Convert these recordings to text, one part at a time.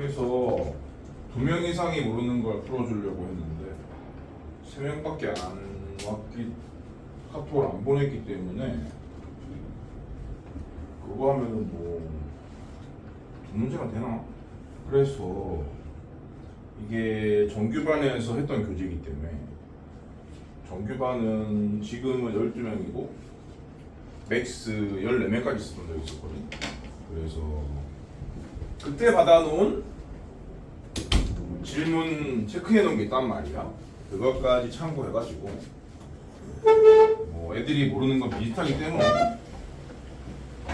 그래서 2명 이상이 모르는 걸 풀어주려고 했는데 3명밖에 안 왔기 카톡을 안 보냈기 때문에 그거 하면은 뭐 두 문제가 되나? 그래서 이게 정규반에서 했던 교재이기 때문에 정규반은 지금은 12명이고 맥스 14명까지 쓰던 적이 있었거든. 그래서 그때 받아놓은 질문 체크해 놓은 게 있단 말이야. 그것까지 참고해가지고 뭐 애들이 모르는 건 비슷하기 때문에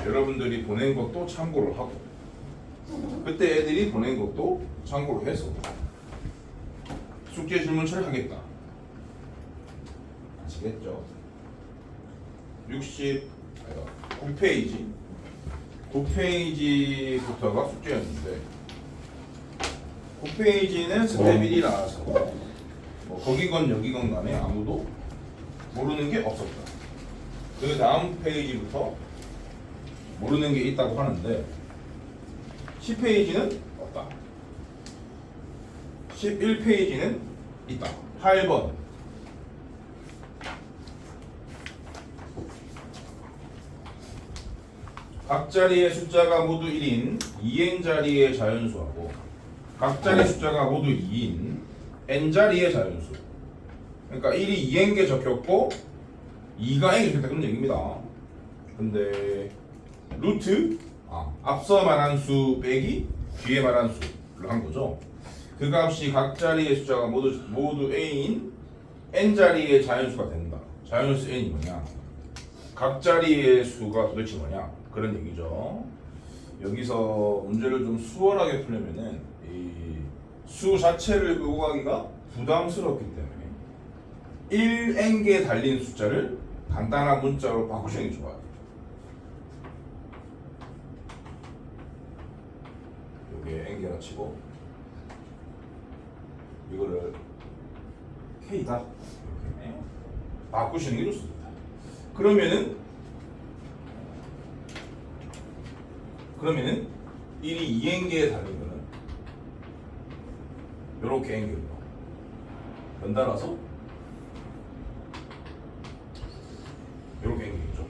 여러분들이 보낸 것도 참고를 하고 그때 애들이 보낸 것도 참고를 해서 숙제 질문 처리하겠다. 아시겠죠? 9페이지 9페이지부터가 숙제였는데 9페이지는 스텝 1이라서 뭐 거기건 여기건 간에 아무도 모르는 게 없었다. 그 다음 페이지부터 모르는 게 있다고 하는데 10페이지는 없다. 11페이지는 있다. 8번 각 자리의 숫자가 모두 1인 2n 자리의 자연수하고 각 자리 숫자가 모두 2인 n 자리의 자연수. 그러니까 1이 2n개 적혔고 2가 n개 적혔다 그런 얘기입니다. 근데 루트 앞서 말한 수 빼기 뒤에 말한 수를 한 거죠. 그 값이 각 자리의 숫자가 모두 n인 n 자리의 자연수가 된다. 자연수 n이 뭐냐? 각 자리의 수가 도대체 뭐냐? 그런 얘기죠. 여기서 문제를 좀 수월하게 풀려면은 이 수 자체를 끌고 가기가 부담스럽기 때문에 1n개 달린 숫자를 간단한 문자로 바꾸시는 게 좋아요. 여기에 n개라 치고 이거를 k다 이렇게 바꾸시는 게 좋습니다. 그러면은 1이 2n개에 달린 거는 이렇게 n개로 연달아서 이렇게 n개죠.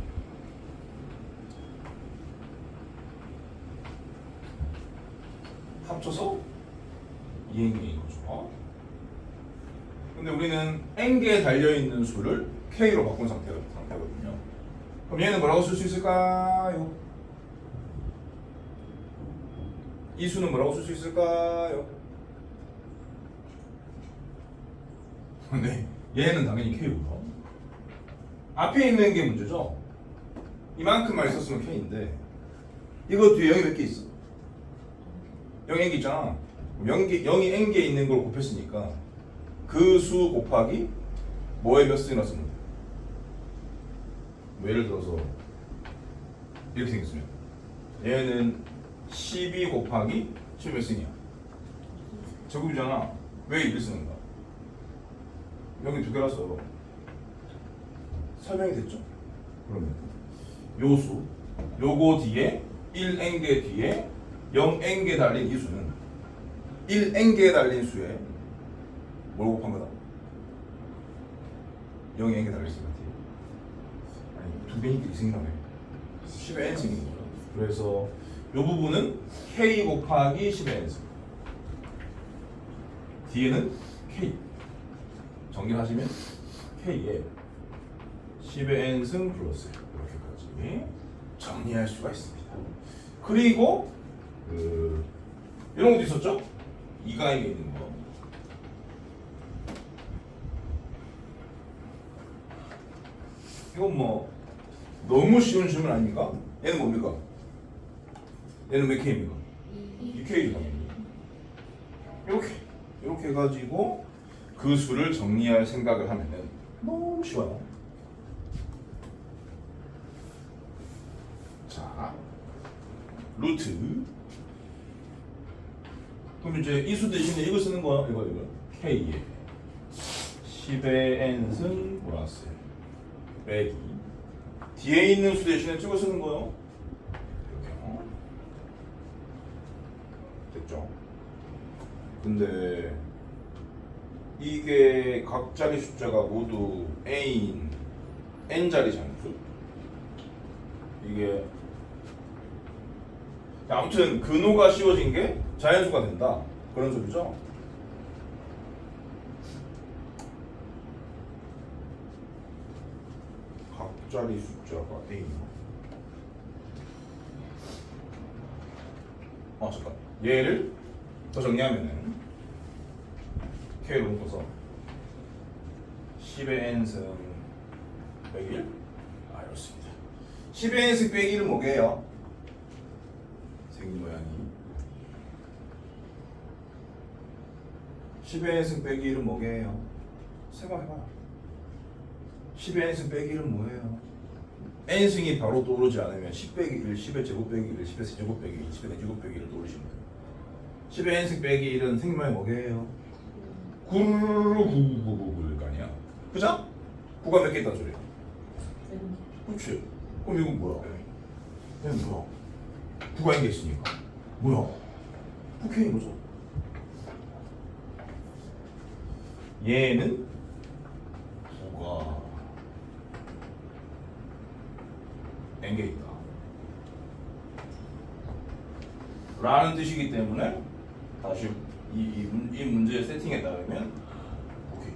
합쳐서 2n개인 거죠. 근데 우리는 n개에 달려있는 수를 k로 바꾼 상태거든요. 그럼 얘는 뭐라고 쓸 수 있을까요? 이 수는 뭐라고 쓸 수 있을까요? 네, 얘는 당연히 K고요. 앞에 있는 게 문제죠. 이만큼만 있었으면 K인데 이거 뒤에 0이 몇 개 있어? 0이 N개 있잖아. 0이 N개 있는 걸 곱했으니까 그 수 곱하기 뭐에 몇 수나 쓰면 돼? 뭐 예를 들어서 이렇게 생겼으면 얘는 12 곱하기 7 몇 승이야? 제곱이잖아. 왜 1을 쓰는 거야? 여기 두 개라서 설명이 됐죠? 그러면 요 수, 요거 뒤에 1n개 뒤에 0n개 달린 이 수는 1n개 달린 수에 뭘 곱한 거다? 0n개 달린 수 같아. 아니, 두 개니까 2승이라며. 10의 n승인 거죠. 그래서 이 부분은 k 곱하기 10의 n승. 뒤에는 k. 정리하시면 k에 10의 n승 플러스 이렇게까지 정리할 수가 있습니다. 그리고 이런 것도 있었죠? 2가 n에 있는 거. 이건 뭐 너무 쉬운 질문 아닙니까? 얘는 뭡니까? 얘는 몇 K입니까? 2K죠 당연히. 이렇게 해가지고 그 수를 정리할 생각을 하면은 너무 쉬워요. 자, 루트. 그럼 이제 이 수 대신에 이거 쓰는 거야. 이거 K에 10의 n승 플러스 빼기 뒤에 있는 수 대신에 찍어 쓰는 거요. 이렇게 됐죠? 근데 이게 각자리 숫자가 모두 a인 n자리 자연수. 이게 아무튼 근호가 씌워진 게 자연수가 된다 그런 소리죠. 각자리 숫자가 a. 잠깐. 얘를 더 정리하면은 k로 묶어서 10의 n승 100일 이렇습니다. 10의 n승 100일은 뭐게요? 생긴 모양이 10의 n승 100일은 뭐게요? 생각해봐요. 10의 n승 100일은 뭐예요? n승이 바로 떠오르지 않으면 10 빼기 1, 10의 제곱 빼기 1, 10의 세제곱 빼기 1, 10의 제곱 빼기 1을 떠올리시면 돼요. 10의 n승 빼기 1은 생긴 모양이 뭐게요? 99999일 거 아니야. 그죠? 9가 몇 개 있다는 소리야? 그렇지. 그럼 이건 뭐야? 얘는 뭐야? 9가 있는 게 있으니까 뭐야? 9K인 거죠. 얘는 9가 N개 있다 라는 뜻이기 때문에 다시 이 문제의 세팅에 따르면 오케이.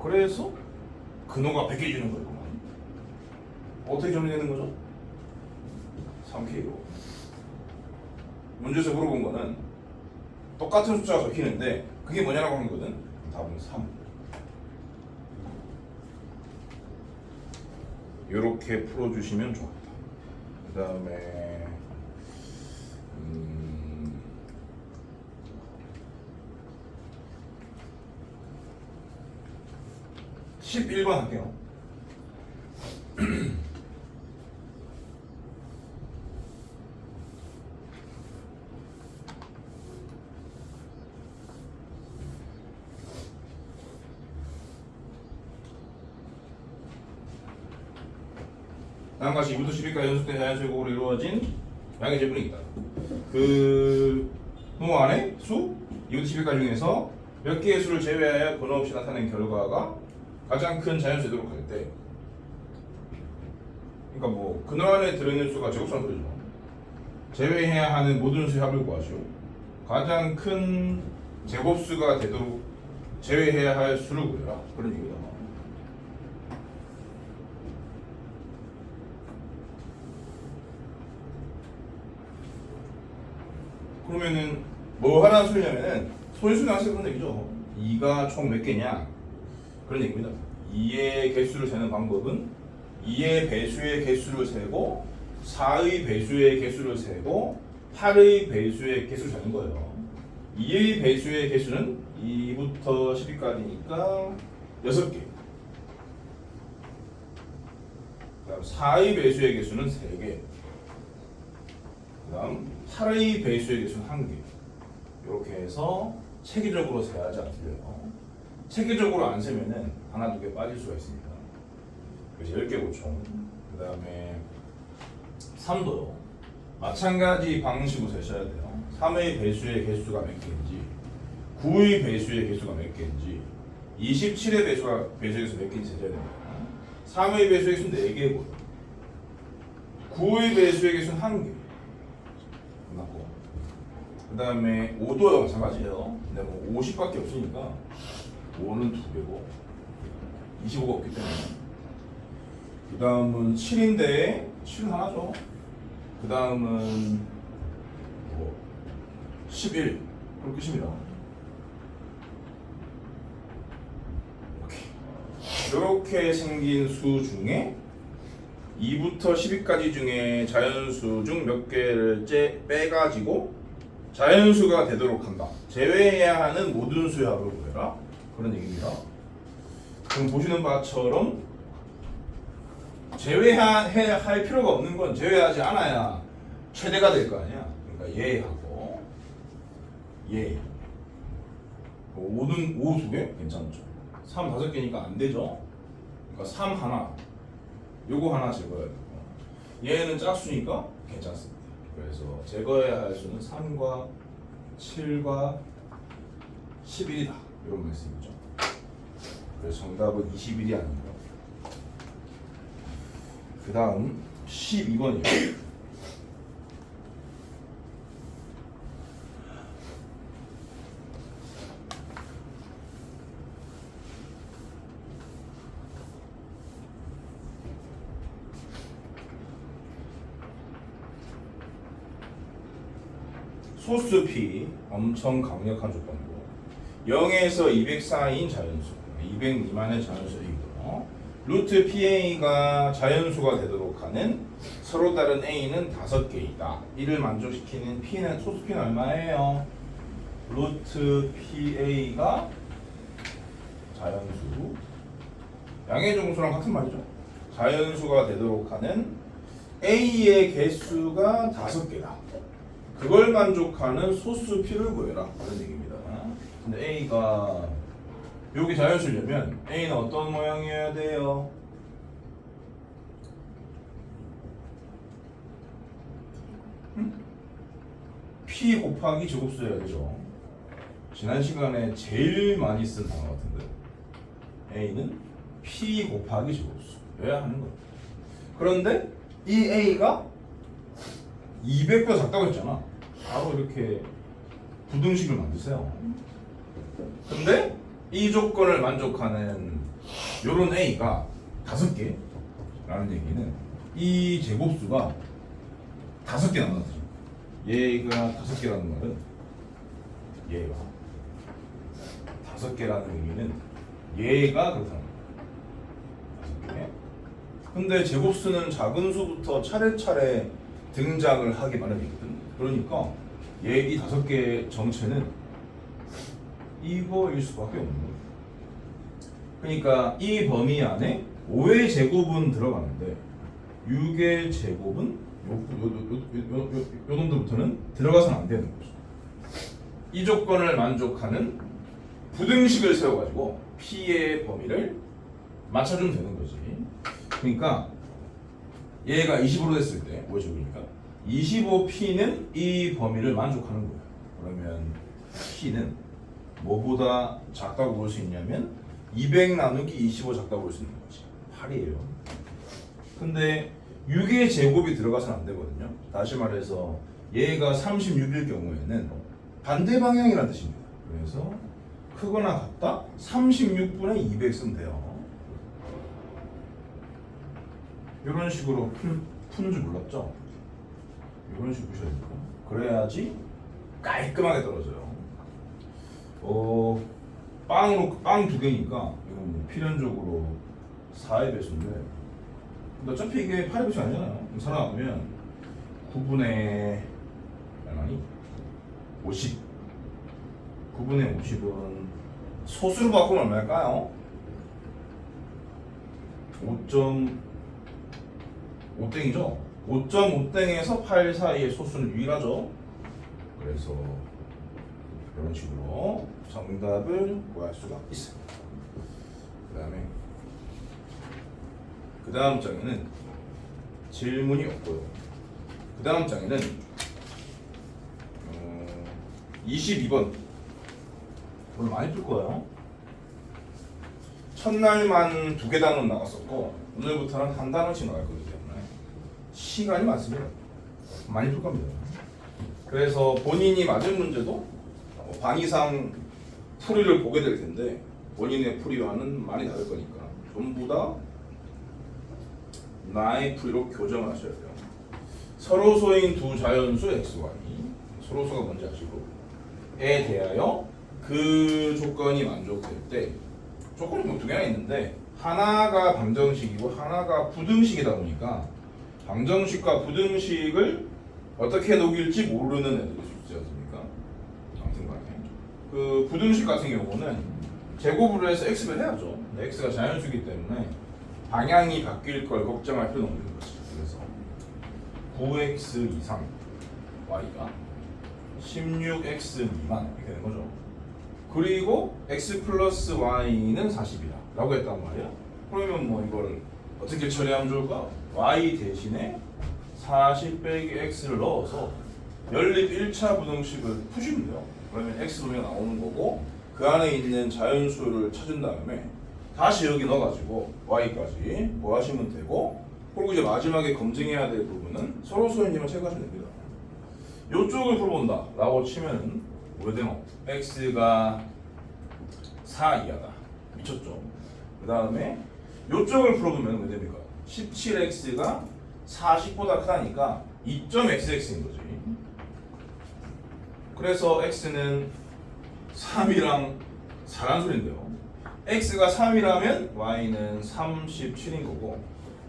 그래서 근호가 100개 주는 거예요. 어떻게 정리되는 거죠? 3K로. 문제에서 물어본 거는 똑같은 숫자가 적히는데 그게 뭐냐라고 한 거거든. 답은 3. 이렇게 풀어주시면 좋겠다. 그 다음에 11번 할게요. 다음과 같이 2부터 10일까지 연속된 자연수곡으로 이루어진 양의 제분이 있다. 그 호 안에 수 2부터 10일까지 중에서 몇 개의 수를 제외하여 번호 없이 나타낸 결과가 가장 큰 자연수에 도록할 때, 그러니까 뭐 근호 안에 들어있는 수가 제곱수란 소리죠. 제외해야 하는 모든 수의 합을 구하시오. 가장 큰 제곱수가 되도록 제외해야 할 수를 구해라. 그런 얘기다. 그러면은 뭐 하라는 소리냐면은 소인수 나왔을 그런 얘기죠. 2가 총 몇 개냐 그런 얘기입니다. 2의 개수를 세는 방법은 2의 배수의 개수를 세고 4의 배수의 개수를 세고 8의 배수의 개수를 세는 거예요. 2의 배수의 개수는 2부터 10까지니까 6개. 그 다음 4의 배수의 개수는 3개. 그 다음 8의 배수의 개수는 1개. 이렇게 해서 체계적으로 세야지 안 틀려요. 체계적으로 안 세면은 하나 두 개 빠질 수가 있습니다. 그래서 10개고 총. 그 다음에 3도요. 마찬가지 방식으로 세셔야 돼요. 3의 배수의 개수가 몇 개인지, 9의 배수의 개수가 몇 개인지, 27의 배수의 개수 몇 개인지 세셔야 됩니다. 3의 배수의 개수는 4개고, 9의 배수의 개수는 1개. 끝났고. 그 다음에 5도요. 마찬가지예요. 근데 뭐 50밖에 없으니까 5는 2개고 25가 없기 때문에. 그 다음은 7인데 7은 하나죠. 그 다음은 뭐 11. 그럼 끝입니다. 이렇게 생긴 수 중에 2부터 10까지 중에 자연수 중 몇 개를 빼가지고 자연수가 되도록 한다. 제외해야 하는 모든 수의 합을 구해라. 그런 얘기입니다. 그럼 보시는 바처럼 제외할 필요가 없는 건 제외하지 않아야 최대가 될 거 아니야. 그러니까 얘하고 얘 5는 5 2개 괜찮죠. 3 5개니까 안 되죠. 그러니까 3 하나 요거 하나 제거해야 되고 얘는 짝수니까 괜찮습니다. 그래서 제거해야 할 수는 3과 7과 11이다 이런 말씀이죠. 그래서 정답은 21이 아니고요. 그 다음 12번이에요. 소수 P 엄청 강력한 조건이고 0에서 200 사이인 자연수 200 미만의 자연수이고 루트 PA가 자연수가 되도록 하는 서로 다른 A는 5개이다. 이를 만족시키는 P는 소수 P는 얼마예요? 루트 PA가 자연수 양의 정수랑 같은 말이죠. 자연수가 되도록 하는 A의 개수가 5개다. 그걸 만족하는 소수 P를 구해라 그런 얘기입니다. 근데 A가 여기 자연수려면 A는 어떤 모양이어야 돼요? P 곱하기 제곱수여야 되죠. 지난 시간에 제일 많이 쓴 단어 같은데 A는 P 곱하기 제곱수여야 하는 거예요. 그런데 이 A가 200보다 작다고 했잖아. 바로 이렇게 부등식을 만드세요. 근데 이 조건을 만족하는 요런 A가 5개 라는 얘기는 이 제곱수가 5개 나온다는 거죠. 얘가 5개라는 말은 얘가 5개라는 의미는 얘가 그렇다는 거예요. 5개. 근데 제곱수는 작은 수부터 차례차례 등장을 하게 마련이거든. 그러니까 얘 이 5개 정체는 이거일 수밖에 없는 거예요. 그러니까 이 범위 안에 5의 제곱은 들어가는데 6의 제곱은 요 놈들부터는 들어가서는 안 되는 거죠. 이 조건을 만족하는 부등식을 세워가지고 P의 범위를 맞춰주면 되는 거지. 그러니까 얘가 25로 됐을 때 5의 제곱이니까 25P는 이 범위를 만족하는 거예요. 그러면 P는 뭐보다 작다고 볼 수 있냐면 200 나누기 25 작다고 볼 수 있는 거지. 8이에요. 근데 6의 제곱이 들어가서는 안 되거든요. 다시 말해서 얘가 36일 경우에는 반대 방향이라는 뜻입니다. 그래서 크거나 같다 36분의 200 쓰면 돼요. 이런 식으로 푸는 줄 몰랐죠? 이런 식으로 푸셔야 됩니다. 그래야지 깔끔하게 떨어져요. 빵 2개니까 이건 필연적으로 4의 배수인데 근데 어차피 이게 8의 배수 아니잖아요. 살아가면 9분의 얼마니? 50 9분의 50은 소수로 바꾸면 얼마일까요? 5.5땡이죠? 5.5땡에서 8 사이의 소수는 유일하죠. 그래서 이런 식으로 정답을 구할 수가 있어요. 그 다음 장에는 질문이 없고요. 그 다음 장에는 22번 오늘 많이 풀 거예요. 첫날만 2개 단원 나갔었고 오늘부터는 한 단원씩 나갈 거기 때문에 시간이 많습니다. 많이 풀 겁니다. 그래서 본인이 맞은 문제도 반 이상 풀이를 보게 될 텐데 본인의 풀이와는 많이 다를 거니까 전부 다 나의 풀이로 교정하셔야 돼요. 서로소인 두 자연수 xy이 서로소가 뭔지 아시고 에 대하여 그 조건이 만족될 때 조건이 뭐 2개나 있는데 하나가 방정식이고 하나가 부등식이다 보니까 방정식과 부등식을 어떻게 녹일지 모르는 애들이 있지 않습니까? 아무튼 간에 그 부등식 같은 경우는 제곱으로 해서 x를 해야죠. 근데 x가 자연수이기 때문에 방향이 바뀔 걸 걱정할 필요는 없는 거지. 그래서 9x 이상 y가 16x 미만 이렇게 되는 거죠. 그리고 x 플러스 y는 40이다 라고 했단 말이야. 그러면 뭐 이걸 어떻게 처리하면 좋을까? y 대신에 40 빼기 x를 넣어서 연립 1차 부등식을 푸시면 돼요. 그러면 x분이 나오는 거고 그 안에 있는 자연수를 찾은 다음에 다시 여기 넣어가지고 y까지 구하시면 되고 그리고 이제 마지막에 검증해야 될 부분은 서로 소인님을 체크하시면 됩니다. 요쪽을 풀어본다 라고 치면은 왜 되노? x가 4 이하다. 미쳤죠? 그 다음에 요쪽을 풀어보면 왜 됩니까? 17x가 40보다 크다니까 2.xx인 거지. 그래서 x는 3이랑 4란 소린데요. x가 3이라면 y는 37인 거고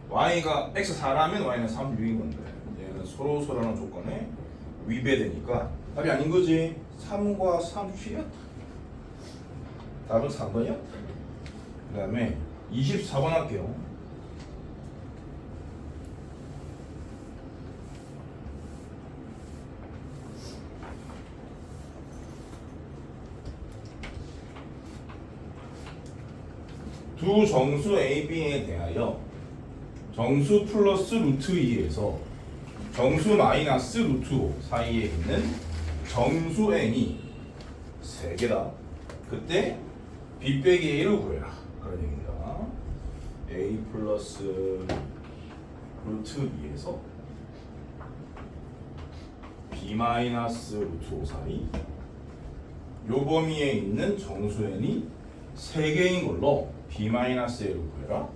y가 x 4라면 y는 36인 건데 얘는 서로서라는 조건에 위배되니까 답이 아닌 거지. 3과 37이었다. 답은 3번이었다. 그 다음에 24번 할게요. 두 정수 A, B에 대하여 정수 플러스 루트 2에서 정수 마이너스 루트 5 사이에 있는 정수 n이 3개다. 그때 B 빼기 A를 구해라. 그런 얘기입니다. A 플러스 루트 2에서 B 마이너스 루트 5 사이 요 범위에 있는 정수 n이 3개인 걸로 B-A를 구해라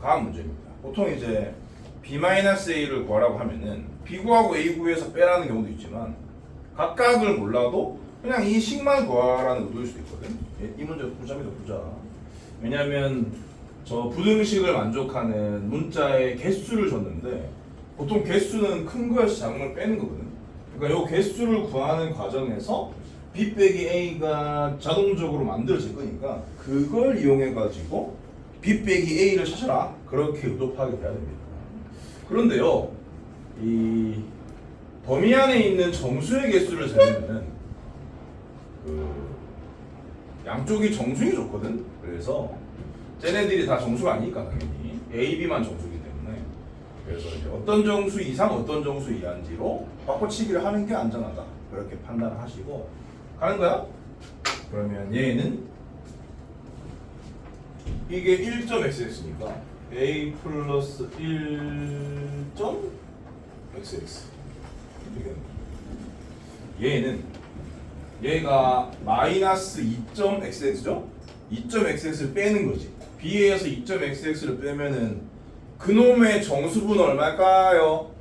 가 문제입니다. 보통 이제 B-A를 구하라고 하면은 B 구하고 A 구해서 빼라는 경우도 있지만 각각을 몰라도 그냥 이 식만 구하라는 의도일 수도 있거든. 이 문제 부자입니다. 부자. 왜냐하면 저 부등식을 만족하는 문자의 개수를 줬는데 보통 개수는 큰 거에서 작은 걸 빼는 거거든. 그러니까 이 개수를 구하는 과정에서 B 빼기 A가 자동적으로 만들어질 거니까 그걸 이용해 가지고 B 빼기 A를 찾아라. 그렇게 의도 파악이 돼야 됩니다. 그런데요, 이 범위 안에 있는 정수의 개수를 재면은 양쪽이 정수이 좋거든. 그래서 쟤네들이 다 정수가 아니니까 당연히 A, B만 정수이기 때문에 그래서 이제 어떤 정수 이상 어떤 정수 이하인지로 바꿔치기를 하는 게 안전하다. 그렇게 판단을 하시고 가는 거야? 그러면 얘는 이게 1.xx니까 a 플러스 1.xx 이렇게 되는 거죠. 얘는 얘가 마이너스 2.xx죠? 2.xx를 빼는 거지. b에서 2.xx를 빼면은 그놈의 정수분 얼마일까요?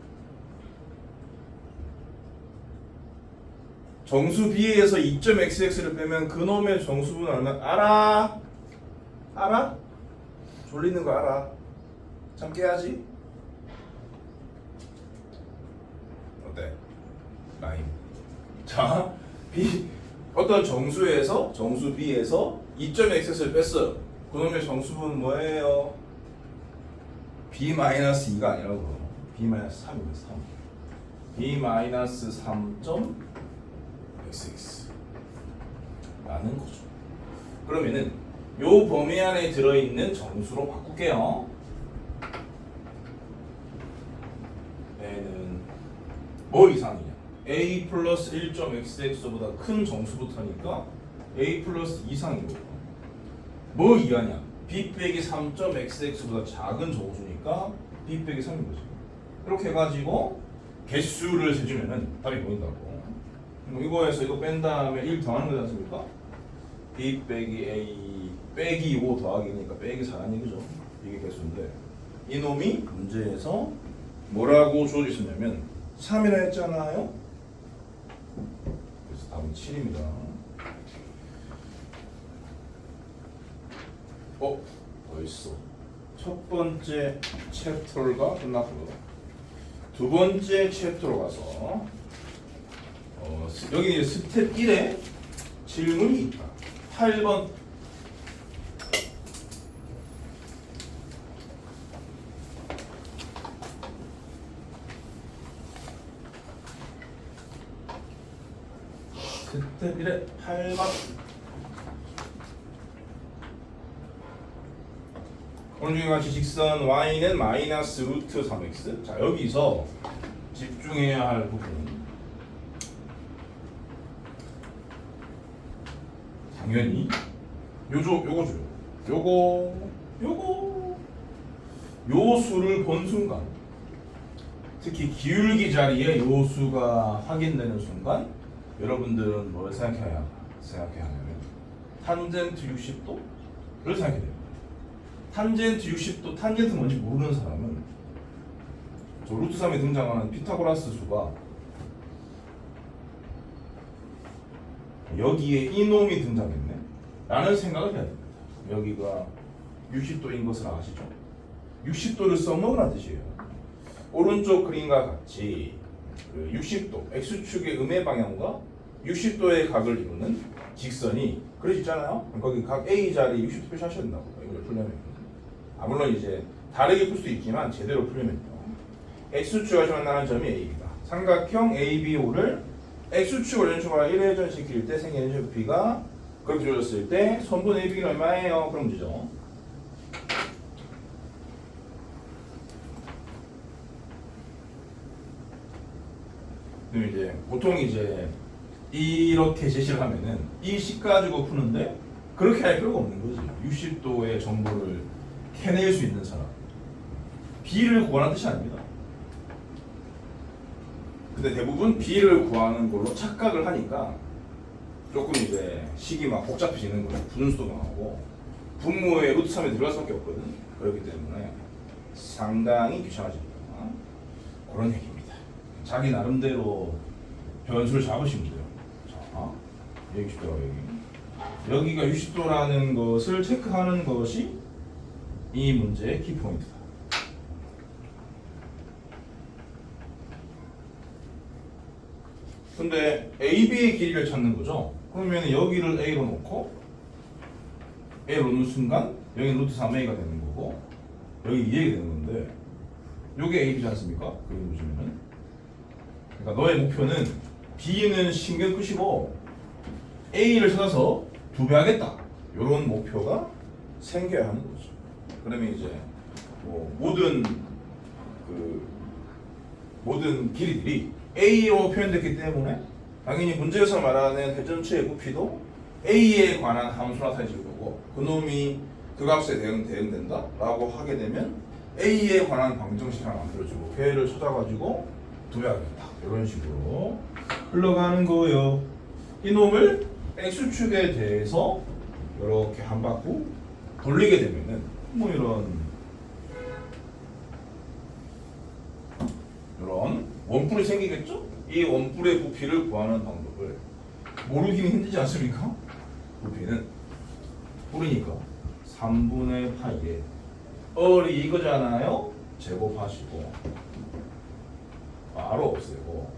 정수 B에서 2.xx를 빼면 그놈의 정수분 얼마? 알아? 알아? 졸리는 거 알아? 잠 깨야지? 어때? 라임. 자, B 어떤 정수에서 정수 B에서 2.xx를 뺐어요. 그놈의 정수분 뭐예요? B-2가 아니라고. B-3입니다. 3. B-3. XX 라는 거죠. 그러면은 요 범위 안에 들어있는 정수로 바꿀게요. 얘는 뭐 이상이냐? A 플러스 1.xx보다 큰 정수부터니까 A 플러스 이상이고 뭐 이하냐? B 빼기 3.xx보다 작은 정수니까 B 빼기 3인 거지. 이렇게 해가지고 개수를 세주면은 답이 보인다고. 이거에서 이거 뺀 다음에 1 더하는 거지 않습니까? B 빼기 A 빼기 5 더하기니까 빼기 4라는 얘기죠. 이게 개수인데 이놈이 문제에서 뭐라고 주어져 있었냐면 3이라 했잖아요. 그래서 답은 7입니다. 더 있어. 첫 번째 챕터가 끝났고요. 두 번째 챕터로 가서 여기 스텝 1에 질문이 있다. 8번 스텝 1에 8번 오늘 중에 같이 직선 y는 마이너스 루트 3x. 자, 여기서 집중해야 할 부분은 당연히 요거죠. 요거 요 수를 본 순간, 특히 기울기 자리에 요 수가 확인되는 순간 여러분들은 뭘 생각해야 하냐면 탄젠트 60도를 생각해야 됩니다. 탄젠트 60도, 탄젠트 뭔지 모르는 사람은 저 루트 3에 등장하는 피타고라스 수가 여기에 이놈이 등장했네 라는 생각을 해야 됩니다. 여기가 60도인 것을 아시죠? 60도를 써먹으라는 뜻이에요. 오른쪽 그림과 같이 그 60도, X축의 음의 방향과 60도의 각을 이루는 직선이 그려져 있잖아요. 거기 각 A 자리 60도 표시하셔야 된다고. 이걸 풀려면. 물론 이제 다르게 풀 수도 있지만 제대로 풀려면요. X축에서 만나는 점이 A입니다. 삼각형 ABO를 X축 원점과 1회 전시킬 때 생기는 부피가 그렇게 주어졌을 때 선분 AB는 얼마예요? 그럼 문제죠. 그럼 이제 보통 이제 이렇게 제시를 하면은 이 식 가지고 푸는데 그렇게 할 필요가 없는 거지. 60도의 정보를 캐낼 수 있는 사람. B를 구하는 뜻이 아닙니다. 근데 대부분 B를 구하는 걸로 착각을 하니까 조금 이제 식이 막 복잡해지는 거예요. 분수도 나오고 분모의 루트 3에 들어갈 수밖에 없거든. 그렇기 때문에 상당히 귀찮아집니다. 그런 얘기입니다. 자기 나름대로 변수를 잡으시면 돼요. 자, 여기 60도가 여기가 60도라는 것을 체크하는 것이 이 문제의 키포인트다. 근데 AB의 길이를 찾는 거죠. 그러면 여기를 A로 놓고 A로 놓는 순간 여기는 루트 3A가 되는 거고 여기 2A가 되는 건데 요게 AB지 않습니까? 그림 보시면은 그러니까 너의 목표는 B는 신경 끄시고 A를 찾아서 2배 하겠다 요런 목표가 생겨야 하는 거죠. 그러면 이제 뭐 모든 길이들이 A로 표현됐기 때문에 당연히 문제에서 말하는 회전체의 부피도 A에 관한 함수 나타내실 거고 그놈이 그 값에 대응된다 라고 하게 되면 A에 관한 방정식 하나 만들어주고 걔를 찾아가지고 2배 하겠다 이런 식으로 흘러가는 거예요. 이놈을 X축에 대해서 이렇게 한 바퀴 돌리게 되면은 뭐 이런 원뿔이 생기겠죠? 이 원뿔의 부피를 구하는 방법을 모르기는 힘들지 않습니까? 부피는 뿔이니까 3분의 파이에 얼이 이거잖아요? 제곱하시고 바로 없애고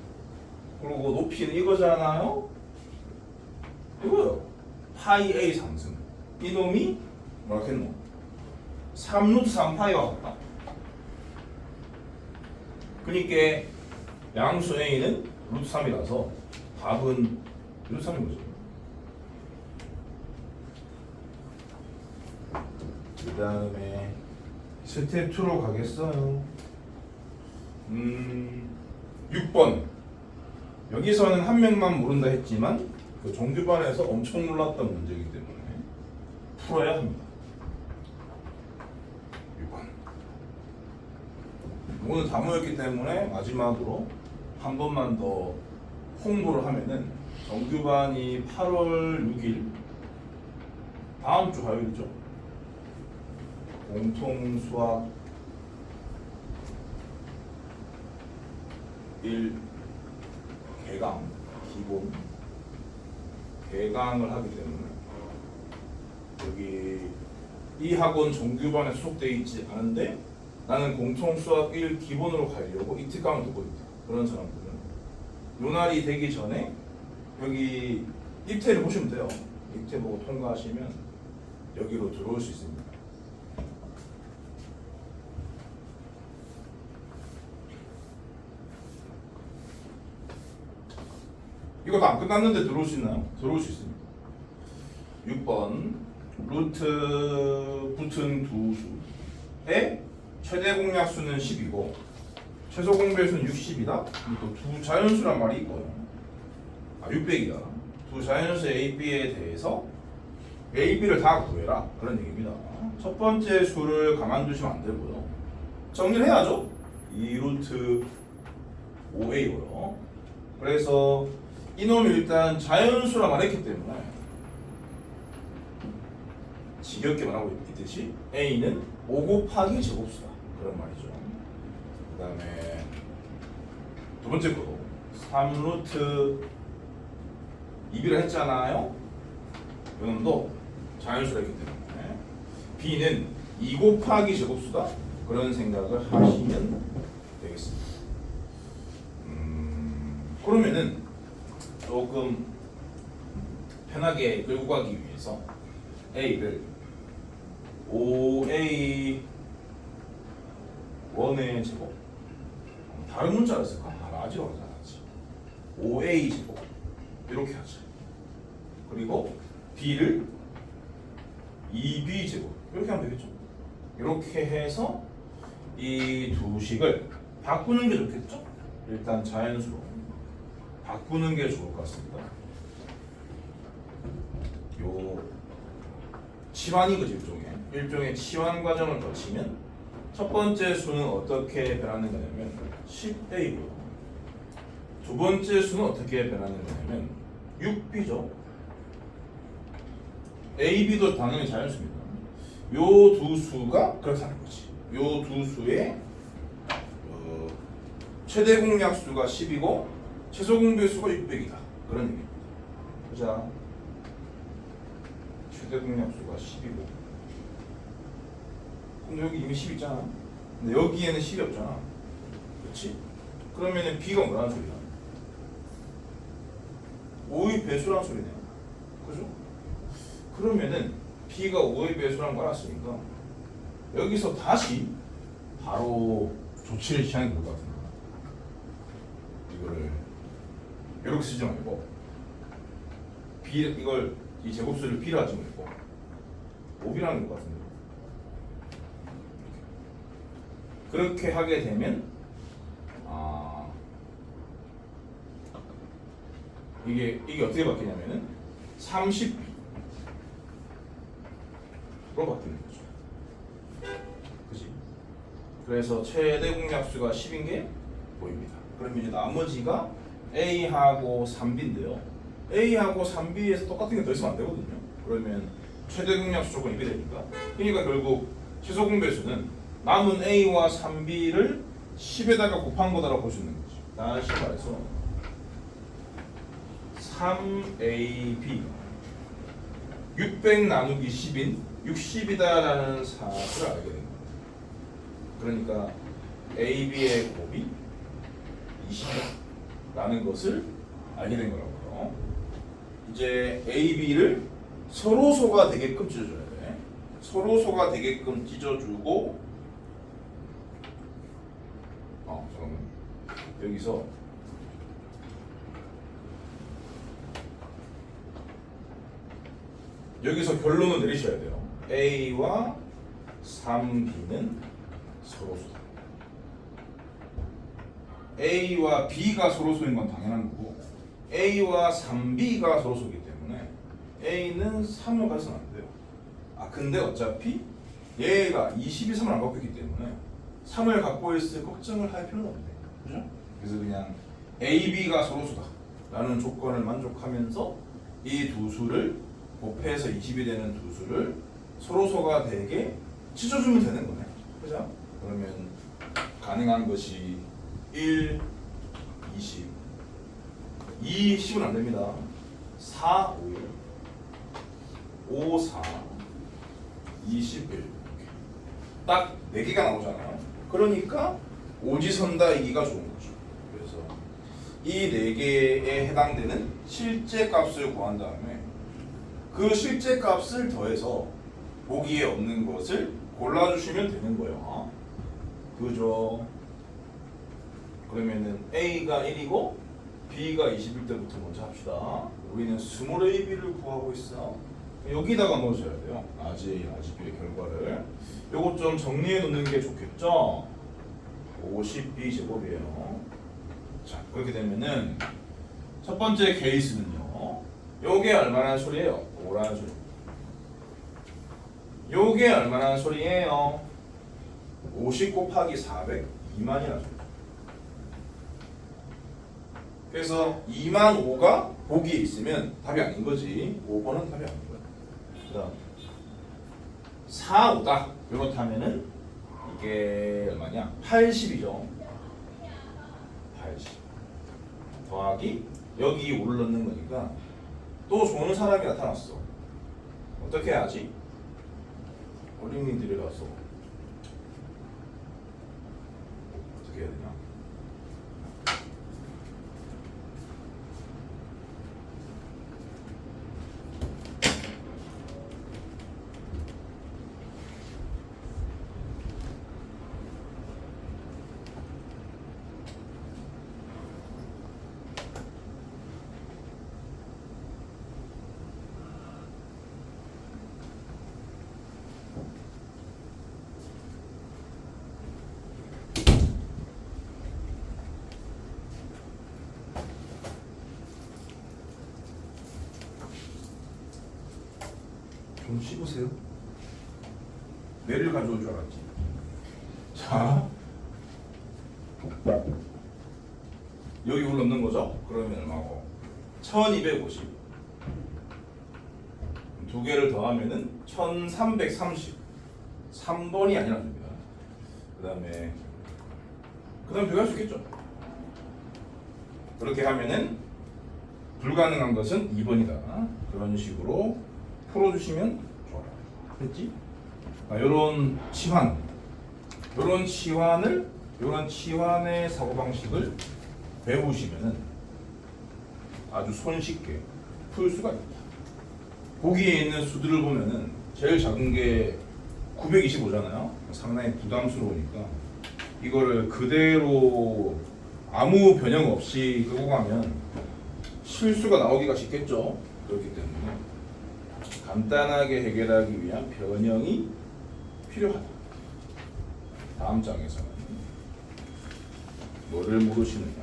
그리고 높이는 이거잖아요? 이거요. 파이 A 상승 이놈이 뭐라 했노? 3루트 3파이와 같다. 그러니까 양수 A는 루트 3이라서 답은 루트 3인 거죠. 그 다음에 스텝 2로 가겠어요. 6번 여기서는 한 명만 모른다 했지만 그 종교반에서 엄청 놀랐던 문제이기 때문에 풀어야 합니다. 6번 오늘 다 모였기 때문에 마지막으로 한 번만 더 홍보를 하면은 정규반이 8월 6일 다음 주 화요일이죠. 공통 수학 1 개강 기본 개강을 하기 때문에 여기 이 학원 정규반에 소속되어 있지 않은데 나는 공통 수학 1 기본으로 가려고 이 특강을 듣고 있다. 그런 사람들은 요 날이 되기 전에 여기 입태를 보시면 돼요. 입태 보고 통과하시면 여기로 들어올 수 있습니다. 이것도 안 끝났는데 들어올 수 있나요? 들어올 수 있습니다. 6번 루트 붙은 두 수의 최대 공약수는 10이고 최소 공배수는 60이다. 또 두 자연수란 말이 있고요. 600이다. 두 자연수 A, B에 대해서 A, B를 다 구해라 그런 얘기입니다. 첫 번째 수를 가만두시면 안 되고요. 정리를 해야죠. 2루트 5A고요. 그래서 이놈이 일단 자연수라 말했기 때문에 지겹게 말하고 있듯이 A는 5 곱하기 제곱수다 그런 말이죠. 그 다음에 두 번째 거도 3루트 2B를 했잖아요. 이놈도 자연수라 했기 때문에 B는 2 곱하기 제곱수다 그런 생각을 하시면 되겠습니다. 그러면은 조금 편하게 끌고 가기 위해서 A를 5A 1의 제곱 다른 문자를 쓸까? 라지로 하지 않았지. 5A 제곱 이렇게 하자. 그리고 B를 2B 제곱 이렇게 하면 되겠죠. 이렇게 해서 이 두 식을 바꾸는 게 좋겠죠? 일단 자연수로 바꾸는 게 좋을 것 같습니다. 요 치환이거지 일종의 치환 과정을 거치면 첫 번째 수는 어떻게 변하는 거냐면 10A고요. 두 번째 수는 어떻게 변하는 거냐면 6B죠. A, B도 당연히 자연수입니다. 요 두 수가 그렇다는 거지. 요 두 수의 최대 공약수가 10이고 최소 공배수가 600이다. 그런 얘기입니다. 보자. 최대 공약수가 10이고 근데 여기 이미 10 있잖아. 근데 여기에는 10이 없잖아. 그렇지? 그러면은 B가 뭐라는 소리야? 5의 배수라는 소리네요. 그죠? 그러면은 B가 5의 배수라는 거 알았으니까 여기서 다시 바로 조치를 취하는 것 같습니다. 이거를 이렇게 쓰지 말고 B 이걸 이 제곱수를 B로 하지 말고 5B라는 것 같은데 그렇게 하게 되면 이게 어떻게 바뀌냐면은 30B로 바뀌는 거죠. 그지? 그래서 최대 공약수가 10인 게 보입니다. 그럼 이제 나머지가 A하고 3B인데요. A하고 3B에서 똑같은 게 더 있으면 안 되거든요. 그러면 최대 공약수 조건이 이렇게 되니까. 그러니까 결국 최소 공배수는 남은 A와 3B를 10에다가 곱한 거다라고 볼 수 있는 거죠. 다시 말해서 3AB 600 나누기 10인 60이다라는 사실을 알게 됩니다. 그러니까 AB의 곱이 20이라는 것을 알게 된 거라고요. 이제 AB를 서로소가 되게끔 찢어줘야 돼. 서로소가 되게끔 찢어주고 잠깐만. 여기서 결론을 내리셔야 돼요. A와 3B는 서로소다. A와 B가 서로소인 건 당연한 거고 A와 3B가 서로소이기 때문에 A는 3을 가져서는 안 돼요. 근데 어차피 얘가 22, 3을 안 갖고 있기 때문에 3을 갖고 있을 걱정을 할 필요는 없네. 그죠? 그래서 그냥 A, B가 서로소다 라는 조건을 만족하면서 이 두 수를 곱해서 20이 되는 두 수를 서로소가 되게 찢어주면 되는 거네. 그죠? 그러면 가능한 것이 1, 20, 2, 10은 안 됩니다. 4, 5, 5, 4, 21 딱 4개가 나오잖아요. 그러니까 오지선다이기가 좋은 거죠. 그래서 이 4개에 해당되는 실제 값을 구한 다음에 그 실제 값을 더해서 보기에 없는 것을 골라주시면 되는 거예요. 그죠? 그러면은 A가 1이고 B가 20일 때부터 먼저 합시다. 우리는 스몰 AB를 구하고 있어. 여기다가 넣어줘야 돼요. 아지 B의 결과를. 요거 좀 정리해 놓는 게 좋겠죠? 50B 제곱이에요. 자, 그렇게 되면은 첫 번째 케이스는요. 요게 얼마나 소리예요? 5라는 소리. 요게 얼마나 소리예요? 50 곱하기 400 2만이라는 소리. 그래서 2만 5가 보기에 있으면 답이 아닌 거지. 5번은 답이 아닌 거야. 그다음 4, 5다. 이렇다면은 이게 얼마냐? 80이죠. 80 더하기 여기 5를 넣는 거니까 또 좋은 사람이 나타났어. 어떻게 해야지? 어린이들이라서 어떻게 해야 되냐? 좀 씹으세요. 뇌를 가져올 줄 알았지. 자, 여기 올 넣는 거죠? 그러면 얼마고? 1250. 두 개를 더하면은 1330. 3번이 아니라 됩니다. 그 다음에 비교할 수 있겠죠? 그렇게 하면은 불가능한 것은 2번이다. 그런 식으로 풀어주시면 좋아요. 됐지? 요런 치환, 요런 치환의 사고방식을 배우시면은 아주 손쉽게 풀 수가 있다. 보기에 있는 수들을 보면은 제일 작은 게 925잖아요. 상당히 부담스러우니까 이거를 그대로 아무 변형 없이 끄고 가면 실수가 나오기가 쉽겠죠. 그렇기 때문에 간단하게 해결하기 위한 변형이 필요하다. 다음 장에서는 뭐를 모르시느냐.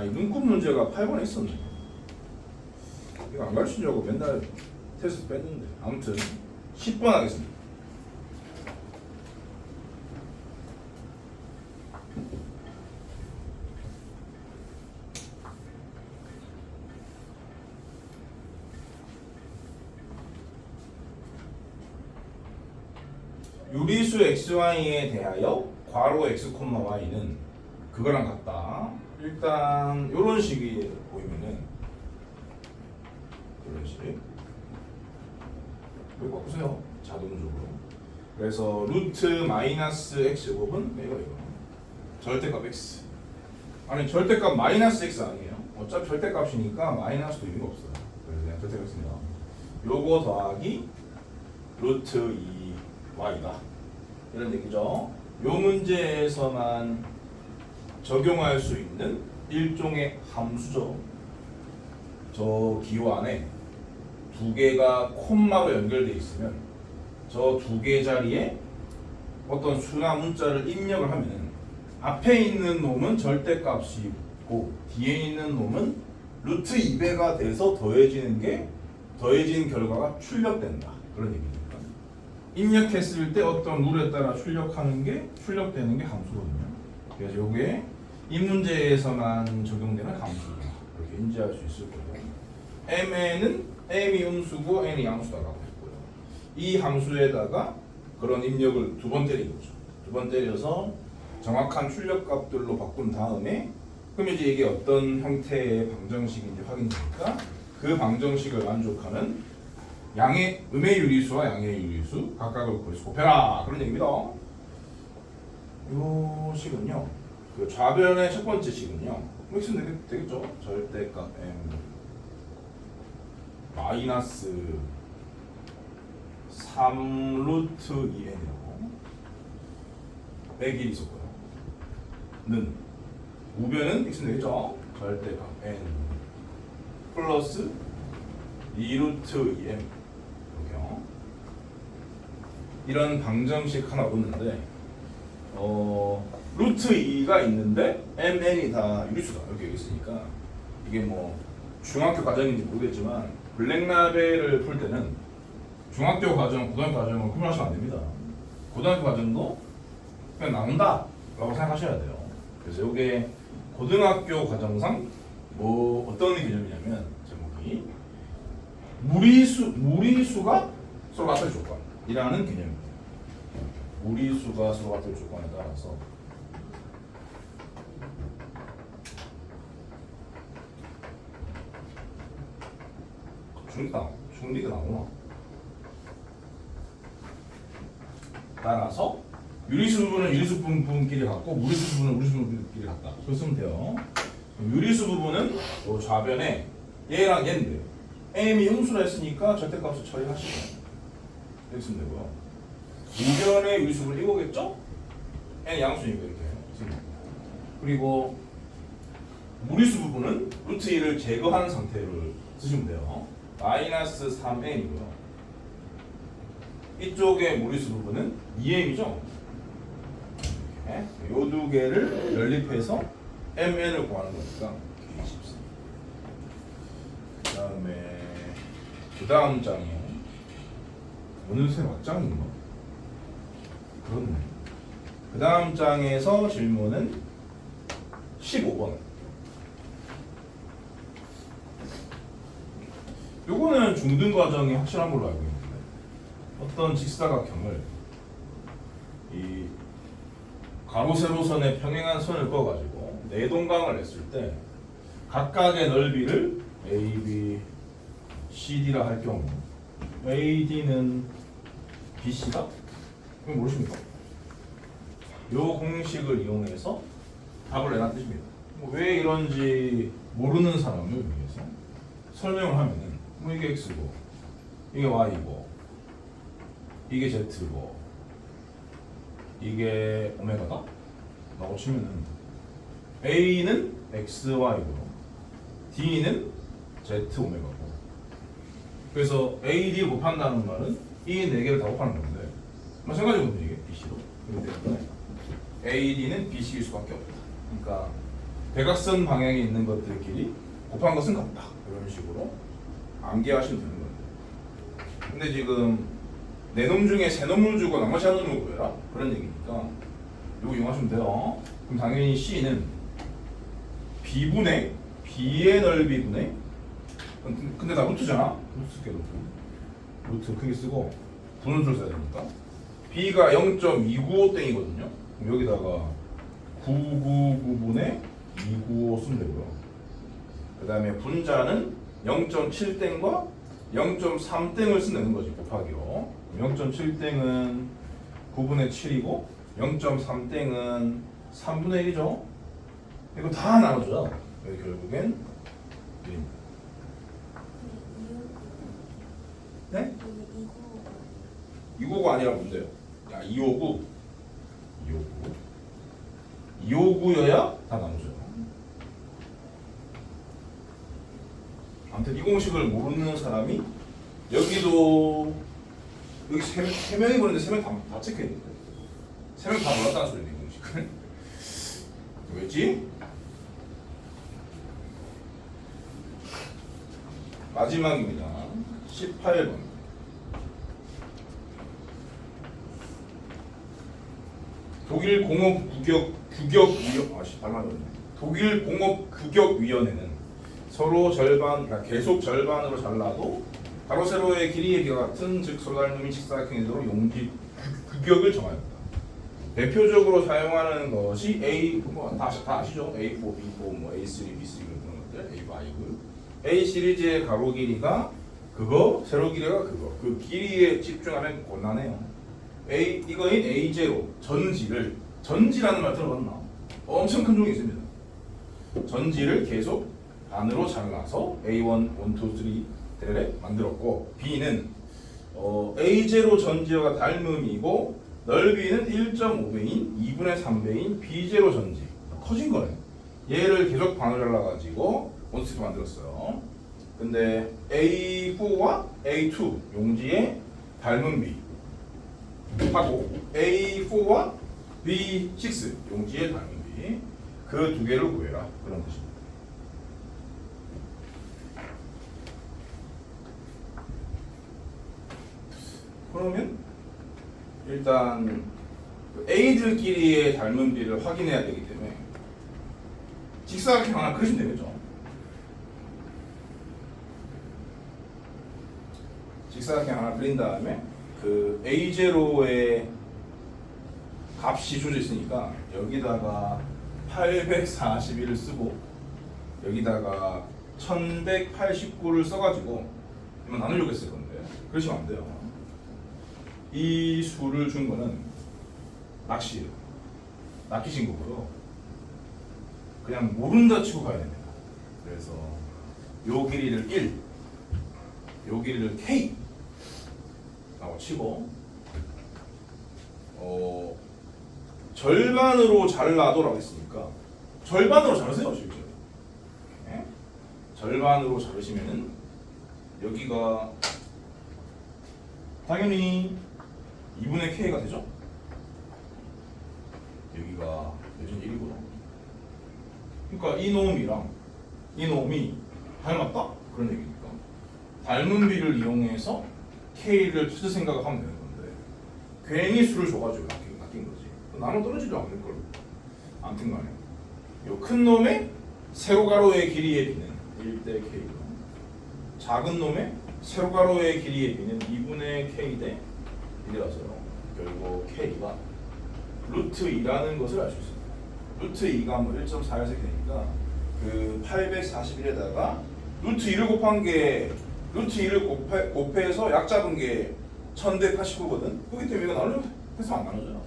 이 눈곱 문제가 8번에 있었네. 이거 안 가르치려고 맨날 테스트 뺐는데. 아무튼 10번 하겠습니다. 유리수 xy에 대하여 괄호 x, y는 그거랑 같다. 일단 이런 식이 보이면은 이런 식 이거 바꾸세요. 자동적으로. 그래서 루트 마이너스 x곱은 이거 절대값 x. 아니 절대값 마이너스 x 아니에요. 어차피 절대값이니까 마이너스도 의미가 없어요. 그래서 그냥 절대값입니다. 요거 더하기 루트 2y다. 이런 얘기죠. 요 문제에서만 적용할 수 있는 일종의 함수죠. 저 기호 안에 두 개가 콤마로 연결되어 있으면 저 두 개 자리에 어떤 수나 문자를 입력을 하면은 앞에 있는 놈은 절대값이고 뒤에 있는 놈은 루트 2배가 돼서 더해진 결과가 출력된다. 그런 얘기입니다. 입력했을 때 어떤 룰에 따라 출력되는 게 함수거든요. 그래서 요게 이 문제에서만 적용되는 함수다. 이렇게 인지할 수 있을 거예요. m에는 m이 음수고 n이 양수다라고 했고요. 이 함수에다가 그런 입력을 두 번 때린 거죠. 두 번 때려서 정확한 출력값들로 바꾼 다음에 그럼 이제 이게 어떤 형태의 방정식인지 확인되니까 그 방정식을 만족하는 음의 유리수와 양의 유리수 각각을 구해서 곱해라. 그런 얘기입니다. 요 식은요. 그 좌변의 첫 번째 식은요. x는 되겠죠. 절대값 m 마이너스 3 루트 2n이라고 100이 있었고요. 는 우변은 x는 되겠죠. 절대값 n 플러스 2 루트 2m 이렇게요. 이런 방정식 하나 얻는데 루트 2가 있는데 mn이 다 유리수다 이렇게 있으니까 이게 뭐 중학교 과정인지 모르겠지만 블랙라벨을 풀 때는 중학교 과정, 고등학교 과정을 구분하시면 안 됩니다. 고등학교 과정도 그냥 나온다 라고 생각하셔야 돼요. 그래서 이게 고등학교 과정상 뭐 어떤 개념이냐면 제목이 무리수가 서로 같을 조건이라는 개념입니다. 무리수가 서로 같을 조건에 따라서 중리가 나오나? 따라서 유리수 부분은 유리수 부분끼리 같고 무리수 부분은 무리수 부분끼리 같다. 그렇게 쓰면 돼요. 유리수 부분은 요 좌변에 얘랑 얘인데 m이 음수라 했으니까 절대값을 처리하시고 이렇게 쓰면 되고요. 우변의 유리수 부분은 이거겠죠? n 양수니까 이렇게 쓰면 됩니다. 그리고 무리수 부분은 루트 1을 제거한 상태를 쓰시면 돼요. 마이너스 3n이고요. 이쪽의 무리수 부분은 2m이죠. 이 두 개를 연립해서 mn을 구하는 거니까 24. 그 다음 장이요. 오늘 새 막장인가? 그렇네. 그 다음 장에서 질문은 15번. 요거는 중등 과정이 확실한 걸로 알고 있는데 어떤 직사각형을 이 가로 세로선에 평행한 선을 그어가지고 내동강을 냈을 때 각각의 넓이를 A, B, CD라 할 경우 AD는 BC다? 그럼 모르십니까? 요 공식을 이용해서 답을 내놨 뜻입니다. 왜 이런지 모르는 사람을 위해서 설명을 하면은 뭐 이게 X고 이게 Y고 이게 Z고 이게 오메가다? 라고 치면은 A는 XY고 D는 Z 오메가고 그래서 AD 곱한다는 말은 이 네 개를 다 곱하는 건데 마찬가지거든요. 이게 BC로 그렇기 때문에 AD는 BC일 수밖에 없다. 그러니까 대각선 방향에 있는 것들끼리 곱한 것은 같다. 이런 식으로 암기하시면 되는 건데 근데 지금 네 놈 중에 세 놈을 주고 나머지 한 놈을 구해라 그런 얘기니까 이거 이용하시면 돼요. 그럼 당연히 C는 B분의 B의 넓이분의 근데 나 루트잖아. 루트 쓸게 루트 크게 쓰고 분원수를 써야 되니까 B가 0.295땡이거든요. 그럼 여기다가 999분의 295 쓰면 되고요. 그 다음에 분자는 0.7땡과 0.3땡을 쓰는 거지 곱하기로 0.7땡은 9분의 7이고 0.3땡은 3분의 1이죠. 이거 다 나눠줘요. 결국엔 1입니다. 네? 259 아니라 뭔데요? 야 259 259여야 다 나눠줘요. 아무튼 이 공식을 모르는 사람이 여기도 여기 세 명이 보는데 세 명 다 체크해야 돼. 세 명 다 몰랐다는 소리네 이 공식을. 왜지? 마지막입니다. 18번. 독일 공업 규격위원회는 서로 절반, 그러니까 계속 절반으로 잘라도 가로 세로의 길이에 비가 같은 즉 서로 닮은 직사각형이 되도록 용지 규격을 정하였다. 대표적으로 사용하는 것이 A, 뭐 다 아시죠? A4, B4, 뭐 A3, B3 그런 것들, A5. A 시리즈의 가로 길이가 그거, 세로 길이가 그거. 그 길이에 집중하면 곤란해요. 이거인 A0 전지라는 말 들어봤나? 엄청 큰 종이 있습니다. 전지를 계속 반으로 잘라서 A1, 1, 2, 3 대래 만들었고 B는 A0 전지와 닮음이고 넓이는 1.5배인 2분의 3배인 B0 전지 커진 거네. 얘를 계속 반으로 잘라가지고 원스틱 만들었어요. 근데 A4와 A2 용지의 닮은 B 하고 A4와 B6 용지의 닮은 B 그 두 개를 구해라 그런 뜻입니다. 그러면 일단 A들끼리의 닮은 비를 확인해야 되기 때문에 직사각형 하나 그리시면 되겠죠. 직사각형 하나 그린 다음에 그 A0의 값이 주어져 있으니까 여기다가 841을 쓰고 여기다가 1189를 써가지고 이만 나누려고 했을 건데 그러시면 안 돼요. 이 수를 준 거는 낚이신 거고요. 그냥 모른다 치고 가야 됩니다. 그래서 요 길이를 1, 요 길이를 K 라고 치고 절반으로 잘라도라고 했으니까 절반으로 자르세요. 실제로 네? 절반으로 자르시면은 여기가 당연히 2분의 K가 되죠. 여기가 여전히 1이고요. 그러니까 이 놈이랑 이 놈이 닮았다? 그런 얘기니까 닮은 비를 이용해서 K를 찾을 생각을 하면 되는 건데 괜히 수를 줘가지고 낚인 거지. 나눠 떨어지도 않을 걸. 아무튼 간에 요 큰 놈의 세로가로의 길이의 비는 1대 K고 작은 놈의 세로가로의 길이의 비는 2분의 K 대 1이라서요. 결국 K가 루트 2라는 것을 알 수 있습니다. 루트 2가 뭐 1.4에서 되니까 그 841에다가 루트 2를 곱한 게 루트 2를 곱해서 약 잡은 게 1189거든. 그렇기 때문에 이거 나누면 해서 안 나누잖아.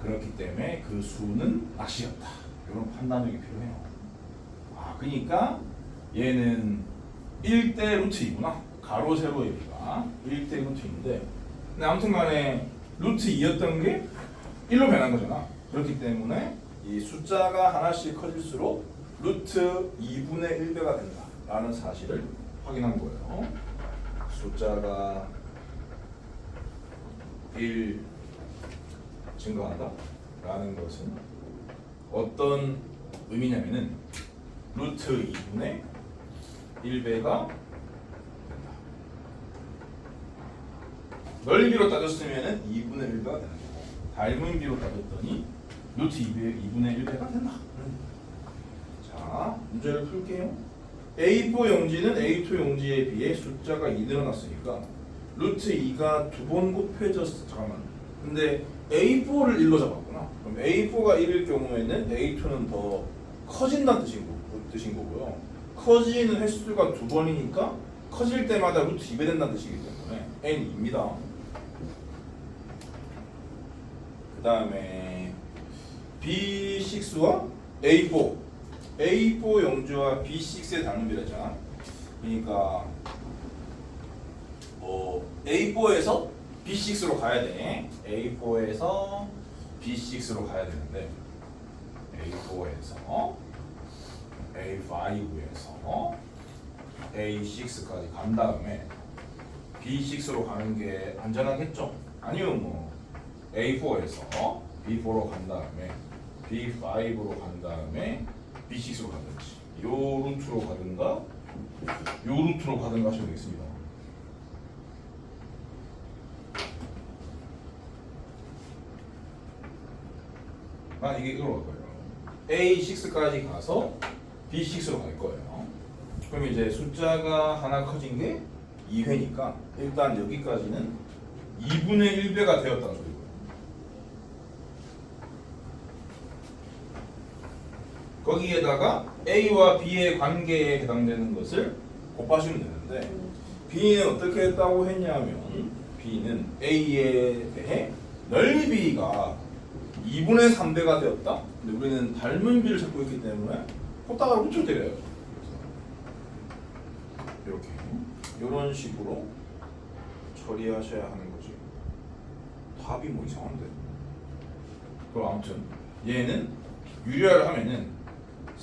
그렇기 때문에 그 수는 낚시였다. 이런 판단력이 필요해요. 그러니까 얘는 1대 루트 2구나. 가로 세로의 비가 1대 루트 2인데 근데 아무튼 간에 루트 2였던 게 1로 변한 거잖아. 그렇기 때문에 이 숫자가 하나씩 커질수록 루트 2분의 1배가 된다 라는 사실을 확인한 거예요. 숫자가 1 증가한다 라는 것은 어떤 의미냐면은 루트 2분의 1배가 된다. 넓이로 따졌으면은 2분의 1배가 되는 거고 닮은 비로 따졌더니 루트 2분의 1배가 된다. 자, 문제를 풀게요. A4 용지는 A2 용지에 비해 숫자가 2 늘어났으니까 루트 2가 두 번 곱해졌어. 잠깐만. 근데 A4를 1로 잡았구나. 그럼 A4가 1일 경우에는 A2는 더 커진다는 뜻인 거고요. 커지는 횟수가 두 번이니까 커질 때마다 루트 2배 된다는 뜻이기 때문에 N입니다. 그 다음에 B6와 A4 용지와 B6의 닮은 비례잖아. 그러니까 A4에서 B6로 가야 돼. A4에서 B6로 가야 되는데 A4에서 A5에서 A6까지 간 다음에 B6로 가는 게 안전하겠죠? 아니면 뭐 A4에서 B4로 간 다음에 B5로 간 다음에 B6로 가든지 요 루트로 가든가 요 루트로 가든가 하시면 되겠습니다. 난 이게 이걸로 갈 거예요. A6까지 가서 B6로 갈 거예요. 그럼 이제 숫자가 하나 커진 게 2회니까 일단 여기까지는 2분의 1배가 되었다는 소리고요. 거기에다가 A와 B의 관계에 해당되는 것을 곱하시면 되는데 B는 어떻게 했다고 했냐면 B는 A에 대해 넓이가 2분의 3배가 되었다. 근데 우리는 닮은 비를 찾고 있기 때문에 콧다가로 붙여 때려요. 이렇게 이런 식으로 처리하셔야 하는 거지. 답이 뭐 이상한데. 그럼 아무튼 얘는 유리화를 하면은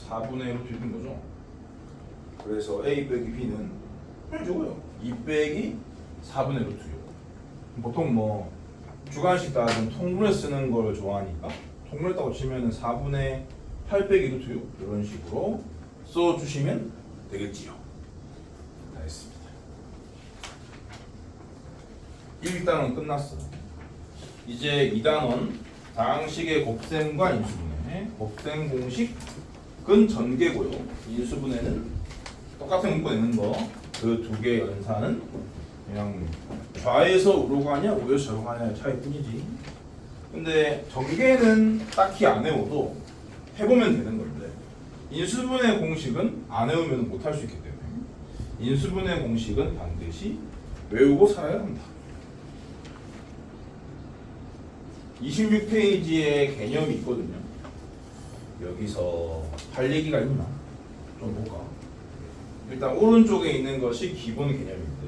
4분의 1로 되는 거죠. 그래서 A 빼기 B는 그냥 적어요. 2 빼기 4분의 루트요. 보통 뭐 주관식 따지면 통분해 쓰는 걸 좋아하니까 통분했다고 치면은 4분의 8 빼기 루트요. 이런 식으로 써주시면 되겠지요. 다 했습니다. 1단원 끝났어. 이제 2단원 다항식의 곱셈과 인수분해. 곱셈 공식은 전개고요. 인수분해는 똑같은 문구 내는 거. 그 두 개의 연산은 그냥 좌에서 우로 가냐 우에서 좌로 가냐의 차이뿐이지. 근데 전개는 딱히 안 외워도 해보면 되는 건데 인수분해 공식은 안 외우면 못할 수 있기 때문에 인수분해 공식은 반드시 외우고 살아야 한다. 26페이지에 개념이 있거든요. 여기서 할 얘기가 있나? 좀 볼까? 일단 오른쪽에 있는 것이 기본 개념인데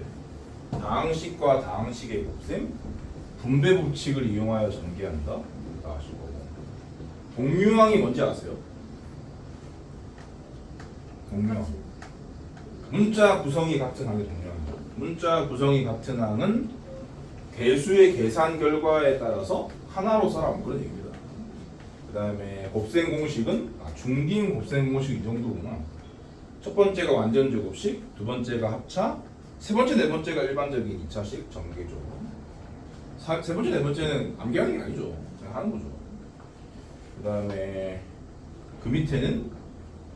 다항식과 다항식의 곱셈, 분배 법칙을 이용하여 전개한다. 다 아실 거고. 동류항이 뭔지 아세요? 동류항. 문자 구성이 같은 항이 동류항이죠. 문자 구성이 같은 항은 개수의 계산 결과에 따라서 하나로 살아 그런 얘기입니다. 그 다음에 곱셈 공식은 중긴 곱셈 공식 이 정도구나. 첫 번째가 완전 제곱식, 두 번째가 합차, 세 번째, 네 번째가 일반적인 2차식 전개죠. 세 번째, 네 번째는 암기하는 게 아니죠. 그냥 하는 거죠. 그 다음에 그 밑에는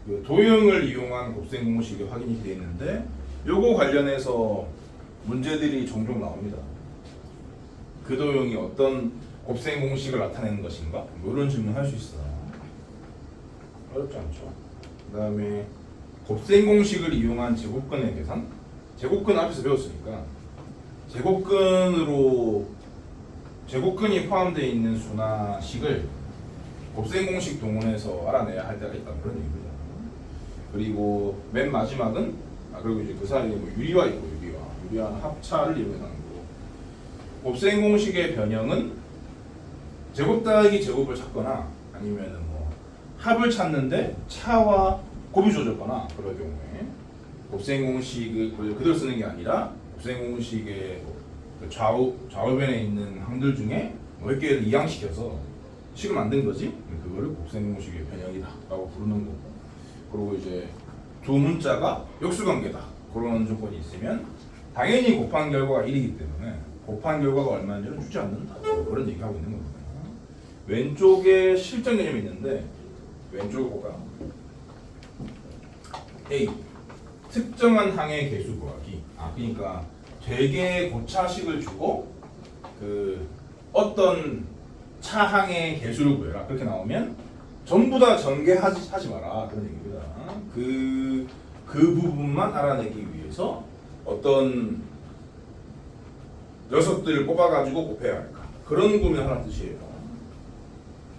그 도형을 이용한 곱셈 공식이 확인이 되어 있는데 요거 관련해서 문제들이 종종 나옵니다. 그 도형이 어떤 곱셈 공식을 나타내는 것인가? 뭐 이런 질문 할 수 있어. 어렵지 않죠. 그 다음에 곱셈 공식을 이용한 제곱근의 계산. 제곱근 앞에서 배웠으니까 제곱근이 포함되어 있는 수나 식을 곱셈 공식 동원해서 알아내야 할 때가 있다 그런 얘기입니다. 그리고 맨 마지막은 그리고 이제 그 사이에 뭐 유리화 있고 유리화는 합차를 이용해서 하는 거고. 곱셈 공식의 변형은 제곱 더하기 제곱을 찾거나 아니면은 뭐 합을 찾는데 차와 곱이 주어졌거나 그럴 경우에 곱셈 공식을 그대로 쓰는 게 아니라 곱셈 공식의 좌우변에 있는 항들 중에 몇 개를 이항시켜서 식을 만든 거지. 그거를 곱셈 공식의 변형이다라고 부르는 거고. 그리고 이제 두 문자가 역수관계다 그런 조건이 있으면 당연히 곱한 결과가 1이기 때문에 곱한 결과가 얼마인지는 주지 않는다 그런 얘기하고 있는 겁니다. 왼쪽에 실전 개념이 있는데 왼쪽을 볼까요? A. 특정한 항의 개수 구하기. 그러니까 되게 고차식을 주고 그 어떤 차항의 개수를 구해라. 그렇게 나오면 전부 다 전개하지 마라. 그런 얘기입니다. 그 부분만 알아내기 위해서 어떤 녀석들을 뽑아가지고 곱해야 할까. 그런 구면 하나 뜻이에요.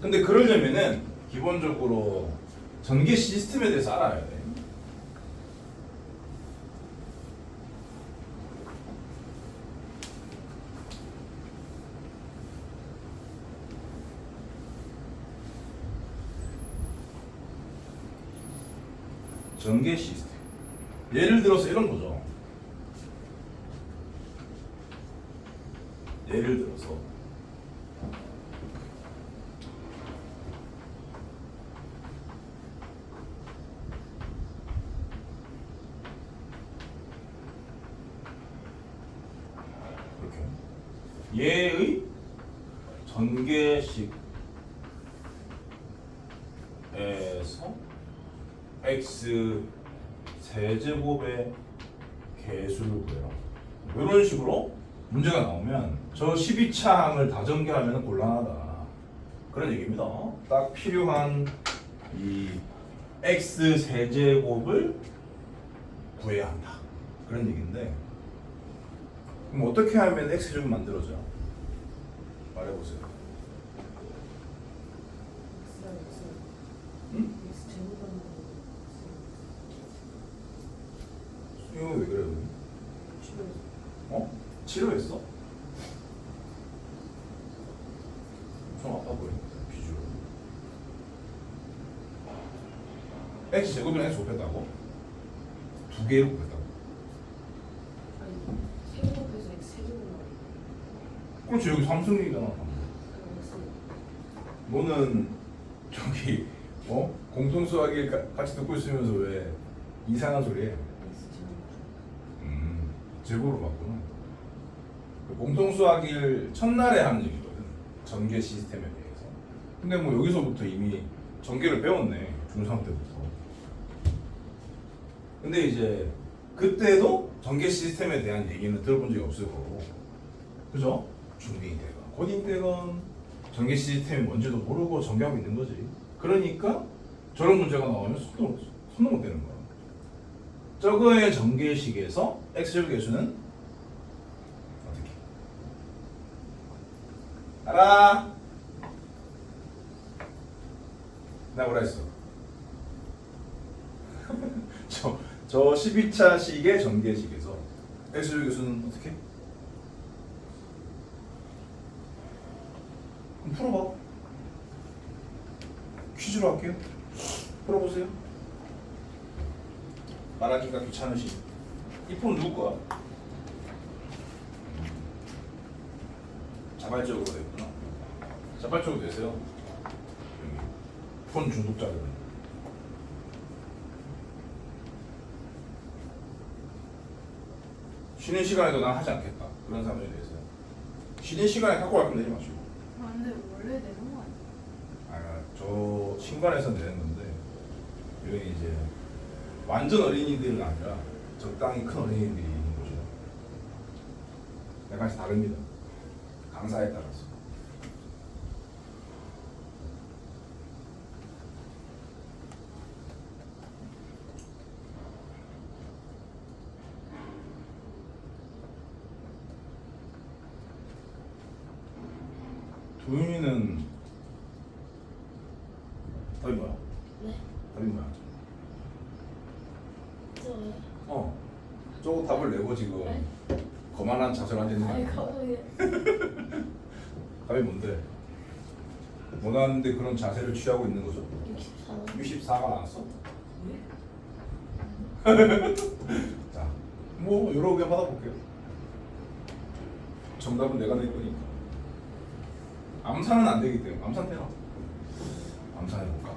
근데 그러려면은 기본적으로 전개 시스템에 대해서 알아야 돼. 전개 시스템. 예를 들어서 이런 거죠. 예를 들어서 이렇게 얘의 전개식에서 x 세제곱의 개수를 구해라. 이런 식으로 문제가 나오면 저 12차항을 다 전개하면 곤란하다. 그런 얘기입니다. 딱 필요한 이 x 세제곱을 구해야 한다. 그런 얘기인데 그럼 어떻게 하면 x 세제곱 만들어져? 말해보세요. 응? 이거 왜 그래요? 치료했어? 좀 아파 보이는데 비주얼. x 제곱이랑 x 곱했다고? 두 개로 곱했다고? 아니 세제곱해서 x 세제곱. 그렇지 여기 삼승이잖아. 너는 저기 공통수학에 같이 듣고 있으면서 왜 이상한 소리 해? 제곱으로 봤구나. 그 공통수학일 첫날에 하는 얘기거든. 전개 시스템에 대해서. 근데 뭐 여기서부터 이미 전개를 배웠네. 중3 때부터. 근데 이제 그때도 전개 시스템에 대한 얘기는 들어본 적이 없을 거고. 그죠? 중2 때가. 고2 때건 전개 시스템이 뭔지도 모르고 전개하고 있는 거지. 그러니까 저런 문제가 나오면 손도 못 대는 거야. 저거의 전개식에서 x제곱 계수는 어떻게? 알아? 나 뭐라 했어? 저 12차 식의 전개식에서 x제곱 계수는 어떻게? 그럼 풀어봐. 퀴즈로 할게요. 풀어보세요. 말하기가 귀찮으시. 이 폰 누구 거야? 자발적으로 됐구나. 자발적으로 되세요. 여기 폰 중독자들은. 쉬는 시간에도 난 하지 않겠다. 그런 사람들이 되세요. 쉬는 시간에 갖고 갈 거면 내지 마시고. 아, 근데 원래 내는 거 아니야? 저 신관에서 내는 건데 이건 이제 완전 어린이들은 아니라 적당히 큰 어린이들이 있는 거죠. 약간씩 다릅니다. 강사에 따라서. 도윤이는 답이 뭐야? 네? 답이 뭐야? 저요? 저거 답을 내고 지금 네? 거만한 자세로 앉아 있는 거 아니 아니야? 거의 답이 뭔데? 원하는데 그런 자세를 취하고 있는 거죠? 64원 64가 나왔어? 자, 뭐 여러 개 받아볼게요. 정답은 내가 낼 거니까. 암산은 안 되기 때문에 암산 되나? 암산해 볼까?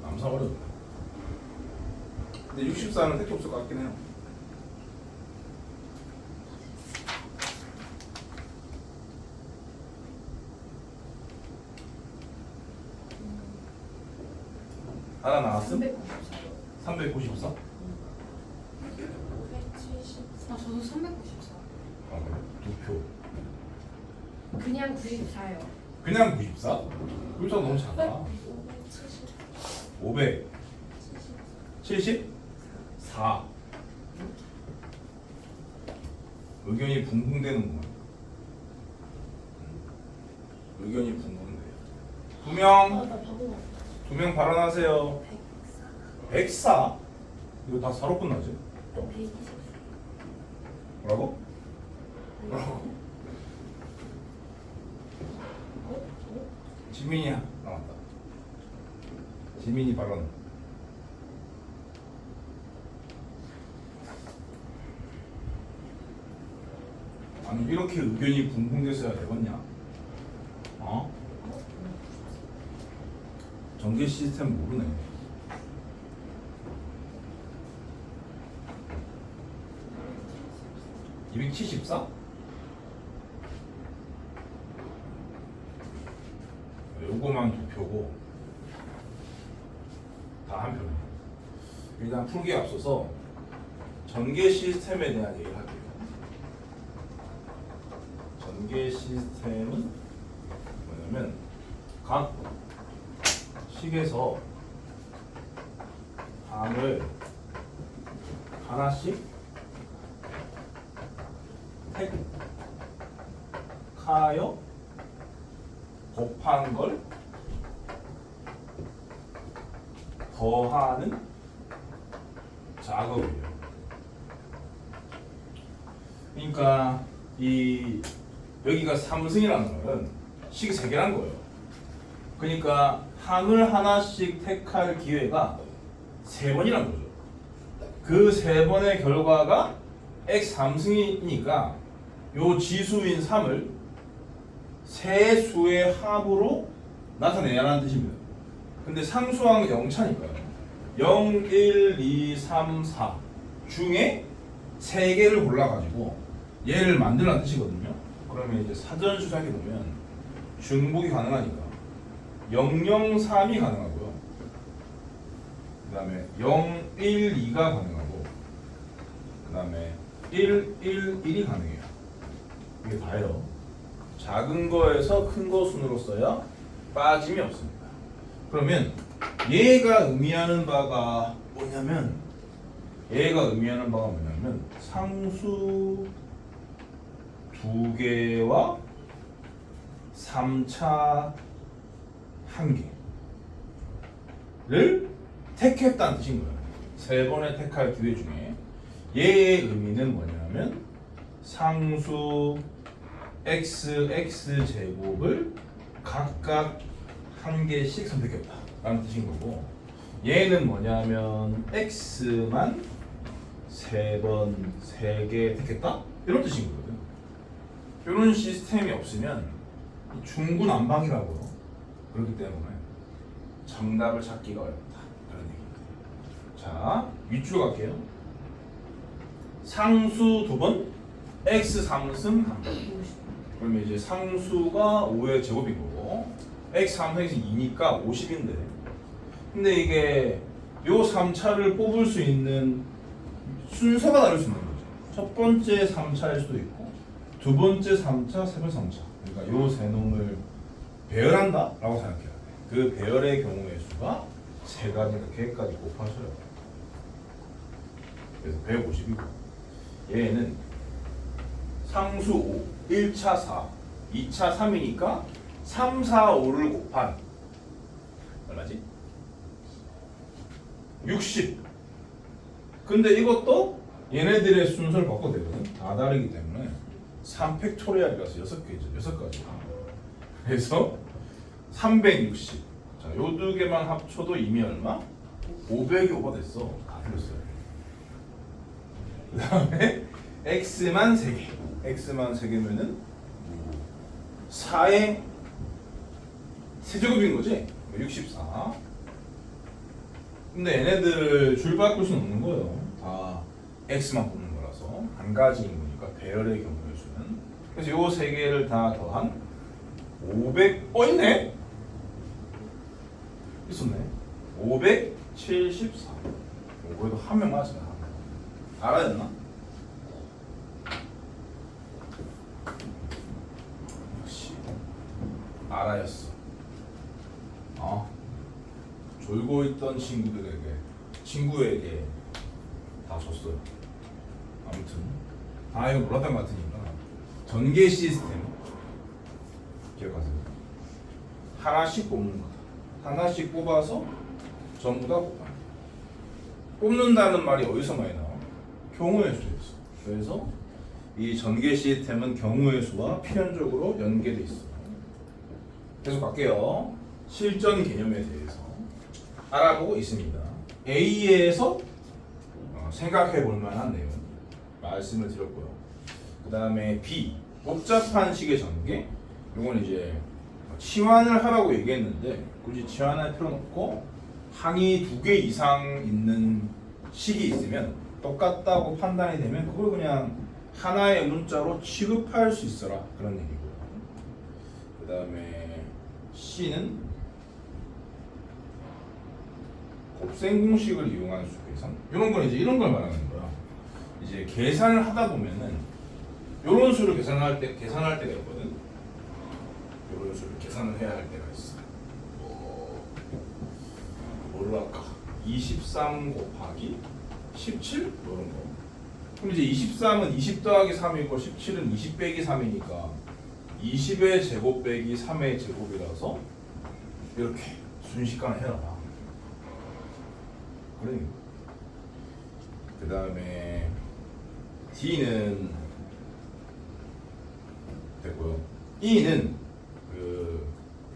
암산 어렵네. 근데 64는 택도 없을 것 같긴 해요. 하나 나왔음? 394요. 394? 574. 아, 저도 394. 아 그래? 두 표. 그냥 94요. 그냥 94? 94 너무 작아. 500. 74. 의견이 붕붕대는구만. 의견이 붕붕대요. 두 명, 아나 바보 같아 두 명 발언하세요. 104? 이거 다 4로 끝나지? 124 뭐라고? 뭐라고? 지민이 나왔다. 지민이 발언. 아니 이렇게 의견이 붕붕댔어야 되겠냐? 어? 전개 시스템 모르네. (274) 요거만 두 표고 다 한 표네. 일단 풀기에 앞서서 전개 시스템에 대한 얘기를 할게요. 전개 시스템은 뭐냐면 각 식에서 항을 하나씩 택하여 곱한 걸 더하는 작업이에요. 그러니까 이 여기가 3승이라는 거는 식이 3개란 거예요. 그러니까 항을 하나씩 택할 기회가 3번이란 거죠. 그 3번의 결과가 x 3승이니까 요 지수인 3을 세 수의 합으로 나타내라는 뜻입니다. 근데 상수항은 0차니까요. 0, 1, 2, 3, 4 중에 3개를 골라가지고 얘를 만들라는 뜻이거든요. 그러면 이제 사전수 생각해보면 중복이 가능하니까 003이 가능하고요. 그 다음에 012가 가능하고 그 다음에 111이 가능해요. 이게 다예요. 작은 거에서 큰 거 순으로 써야 빠짐이 없습니다. 그러면 얘가 의미하는 바가 뭐냐면 상수 2개와 3차 1개를 택했다는 뜻인 거예요. 3번의 택할 기회 중에 얘의 의미는 뭐냐면 상수 xx 제곱을 각각 1개씩 선택했다 라는 뜻인 거고, 얘는 뭐냐면 x만 3개 택했다 이런 뜻인 거거든. 이런 시스템이 없으면 중구난방이라고요. 그렇기 때문에 정답을 찾기가 어렵다 그런 얘기입니다. 자, 윗줄 갈게요. 상수 2번, x 3승 1번. 그러면 이제 상수가 5의 제곱인 거고 x 3승이 2니까 50인데, 근데 이게 요 3차를 뽑을 수 있는 순서가 다를 수 있는 거죠. 첫 번째 3차일 수도 있고 두 번째 3차, 세 번째 3차. 그러니까 요 세 놈을 배열한다 라고 생각해야 돼. 그 배열의 경우의 수가 3가지니까 걔까지 곱하셔요. 그래서 150이고, 얘는 상수 5, 1차 4, 2차 3이니까 3, 4, 5를 곱한 얼마지? 60. 근데 이것도 얘네들의 순서를 바꿔도 되거든. 다 다르기 때문에 3팩토리얼이라서 6개죠. 6가지. 그래서 360. 자, 요 2개만 합쳐도 이미 얼마? 500이 오버됐어. 다 틀렸어요. 그 다음에 x만 3개. x만 3개면은 4의 세제곱인 거지? 64. 근데 얘네들 줄 바꿀 수는 없는 거예요. 다 x만 뽑는 거라서 한 가지인 거니까 배열의 경우의 수는. 그래서 요 3개를 다 더한 500. 있네? 있었네. 574. 그래도 한 명 맞아. 알아야 되나? 역시 알아였어. 졸고 있던 친구에게 다 줬어요. 아무튼 이거 몰랐던 것 같으니까 전개 시스템 기억하세요. 하나씩 뽑는 거다. 하나씩 뽑아서 전부 다 뽑아요. 뽑는다는 말이 어디서 많이 나와? 경우의 수에서. 그래서 이 전개 시스템은 경우의 수와 필연적으로 연계돼 있어. 계속 갈게요. 실전 개념에 대해서 알아보고 있습니다. A에서 생각해 볼 만한 내용 말씀을 드렸고요. 그 다음에 B, 복잡한 식의 전개. 이건 이제 치환을 하라고 얘기했는데 굳이 치환할 필요는 없고 항이 2개 이상 있는 식이 있으면 똑같다고 판단이 되면 그걸 그냥 하나의 문자로 취급할 수 있어라 그런 얘기고요. 그 다음에 C는 곱셈 공식을 이용한 수 계산. 이런 건 이제 이런 걸 말하는 거야. 이제 계산을 하다 보면은 이런 수를 계산할 때가 있거든. 이런 수를 계산을 해야 할 때가 있어. 뭐를 할까? 23 곱하기 17 이런 거. 그럼 이제 23은 20 더하기 3이고 17은 20 빼기 3이니까 20의 제곱 빼기 3의 제곱이라서 이렇게 순식간에 해놔. 그래. 그 다음에 D는 됐고요. E는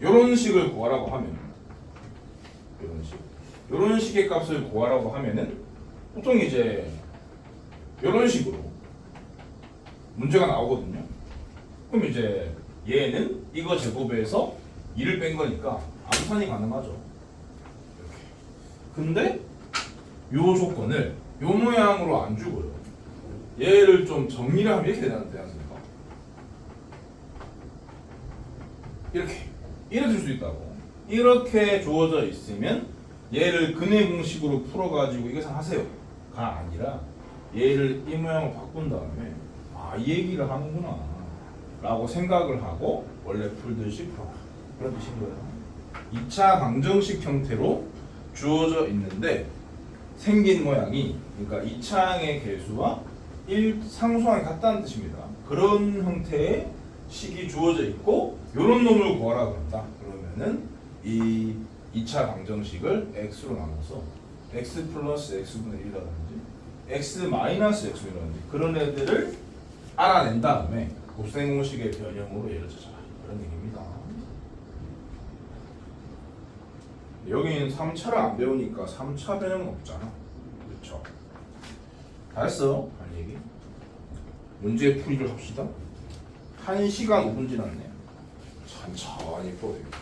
요런 식을 구하라고 하면 요런 식의 값을 구하라고 하면은 보통 이제 요런 식으로 문제가 나오거든요. 그럼 이제 얘는 이거 제곱에서 2를 뺀 거니까 암산이 가능하죠. 이렇게. 근데 요 조건을 요 모양으로 안 주고요. 얘를 좀 정리를 하면 이렇게 되지 않습니까? 이렇게 줄 수 있다고. 이렇게 주어져 있으면 얘를 근의 공식으로 풀어가지고 이것을 하세요가 아니라 얘를 이 모양으로 바꾼 다음에 이 얘기를 하는구나 라고 생각을 하고 원래 풀듯이 풀어라, 그런 뜻인 거예요. 2차 방정식 형태로 주어져 있는데 생긴 모양이, 그러니까 2차항의 개수와 상수항이 같다는 뜻입니다. 그런 형태의 식이 주어져 있고 요런 놈을 구하라 그런다. 그러면은 이 2차 방정식을 x로 나눠서 x 플러스 x분의 1이라든지 x 마이너스 x분이라든지 그런 애들을 알아낸 다음에 곱셈 공식의 변형으로 얘를 찾아라, 그런 얘기입니다. 여기는 3차를 안 배우니까 3차 변형은 없잖아. 그렇죠? 다 했어? 할 얘기. 문제 풀이를 합시다. 1시간 5분 지났네. 천천히 풀어야 됩니다.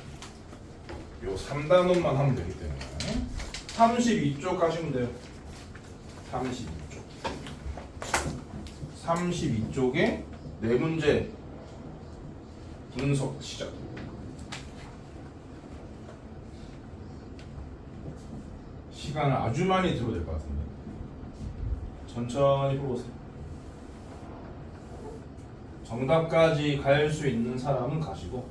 요 3단원만 하면 되기 때문에 32쪽 가시면 돼요. 32쪽에 네 문제 분석 시작. 시간을 아주 많이 들어도 될 것 같은데 천천히 풀어보세요. 정답까지 갈 수 있는 사람은 가시고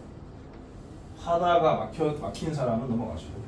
하다가 막힌 사람은 넘어가시고.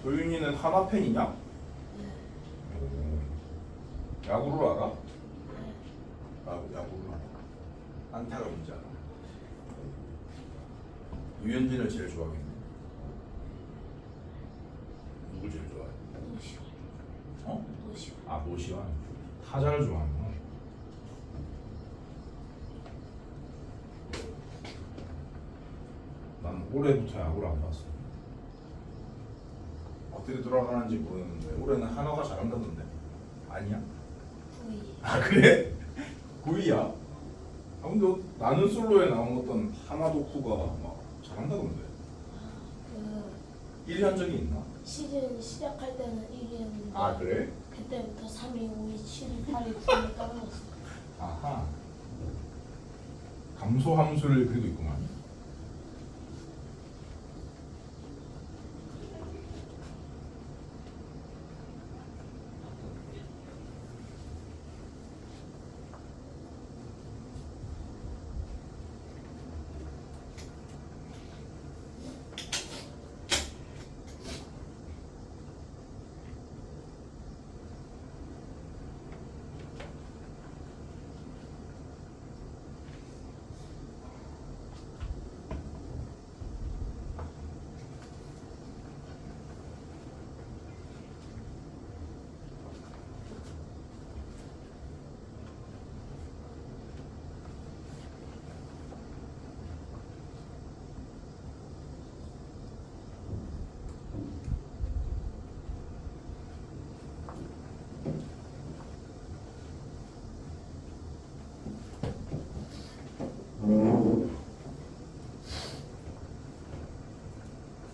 도윤이는 하나팬이냐? 야구를 알아? 야구를 알아. 안타가 뭔지 알아? 유현진을 제일 좋아하겠네. 누굴 제일 좋아해? 노시환. 어? 노시환. 노시환. 타자를 좋아하는구나. 난 올해부터 야구를 안 봤어. 어떻게 돌아가는지 모르는데 올해는 한화가 잘한다던데. 아니야? 9위. 그래? 9위야? 근데 나는 솔로에 나온 어떤 하나도쿠가 막 잘한다던데. 그 1위 적이 있나? 시즌 시작할 때는 1위였는데 그래? 그때부터 3위, 5위, 7위, 8위, 9위 떨어졌어. 아하. 감소함수를 그리고 있구만.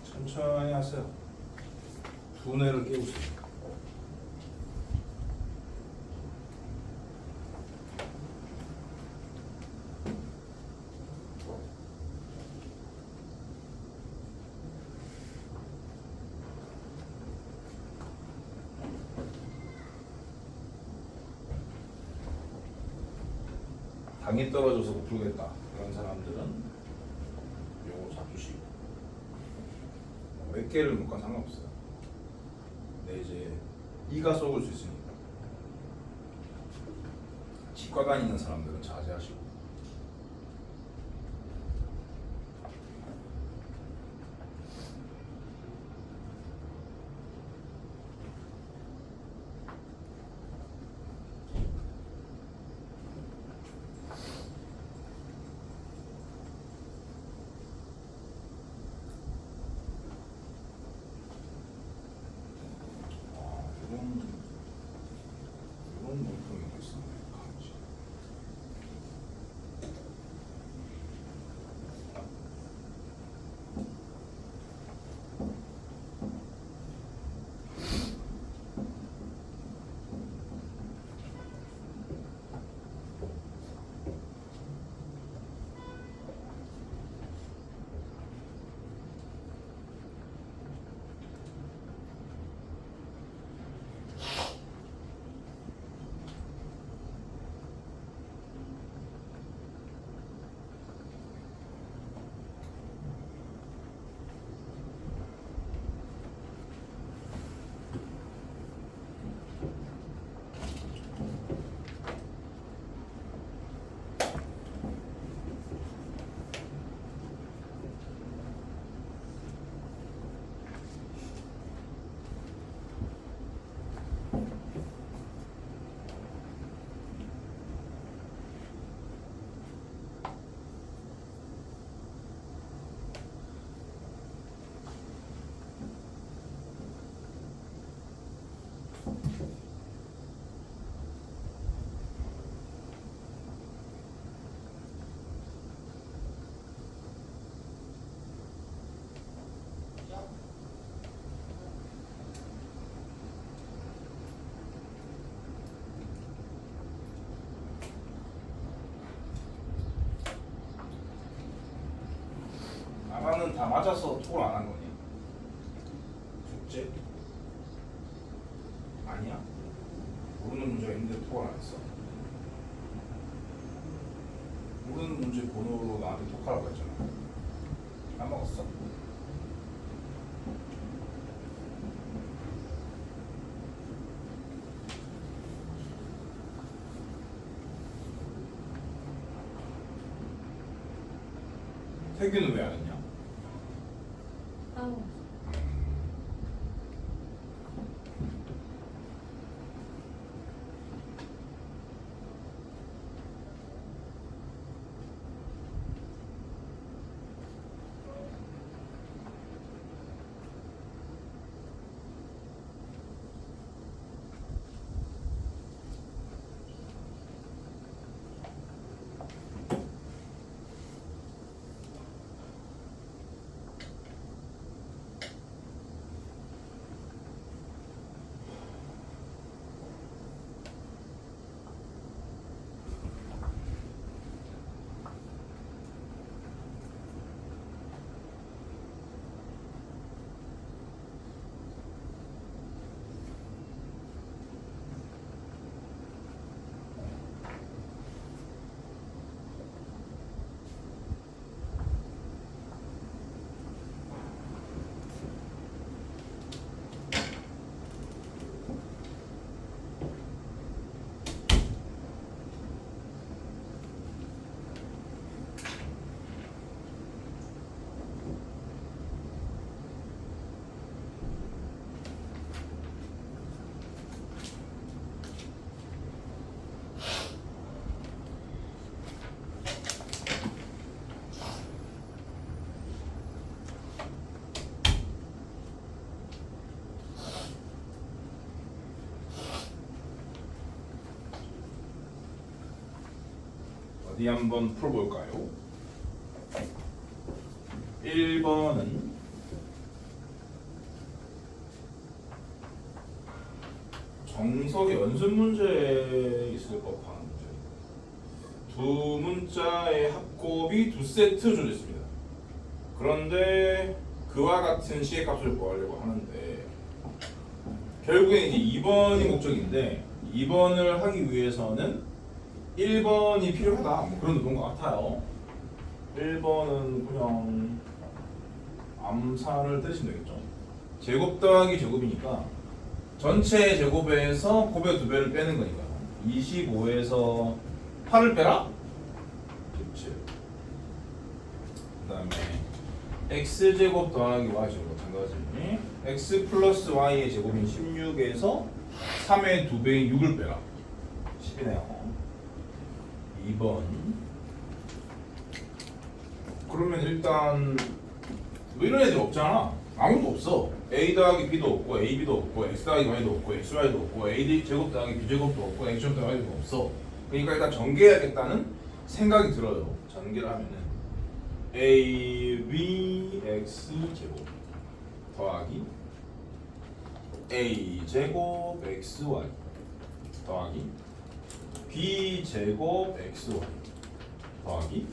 천천히 하세요. 두뇌를 깨우세요. 당이 떨어져서 못 풀겠다. 그런 사람들은 요거 잡수시고 몇 개를 묶어 상관없어요. 근데 이제 이가 썩을 수 있으니까 치과 다니는 사람들은 자제하시고. 이런 물품이 있었네. 강지. 나는 다 맞아서 톡을 안 한 거니? 숙제? 아니야? 모르는 문제가 있는데 톡을 안 했어. 모르는 문제 번호로 나한테 톡하라고 했잖아. 까먹었어? 태규는 왜 안 했냐? 아우. 어디 한번 풀어볼까요? 1번은 정석의 연습 문제 있을 법한 문제. 두 문자의 합곱이 두 세트 주어졌습니다. 그런데 그와 같은 시계값을 구하려고 하는데 결국엔 이제 2번이 목적인데 2번을 하기 위해서는 1번이 필요하다. 뭐 그런 것 같아요. 1번은 그냥 암산을 때리시면 되겠죠. 제곱 더하기 제곱이니까 전체 제곱에서 곱의 2배를 빼는 거니까 25에서 8을 빼라? 17. 그 다음에 x제곱 더하기 y제곱 마찬가지. x 플러스 y의 제곱인 16에서 3의 2배인 6을 빼라. 10이네요. 2번. 그러면 일단 왜 이런 애들 없잖아. 아무도 없어. a 더하기 b도 없고 a b도 없고 x 더하기 y도 없고 x y도 없고 a 제곱 더하기 b 제곱도 없고 x 제곱 더하기 y도 없어. 그러니까 일단 전개해야겠다는 생각이 들어요. 전개를 하면은 a b x 제곱 더하기 a 제곱 x y 더하기 b 제곱 x y 더하기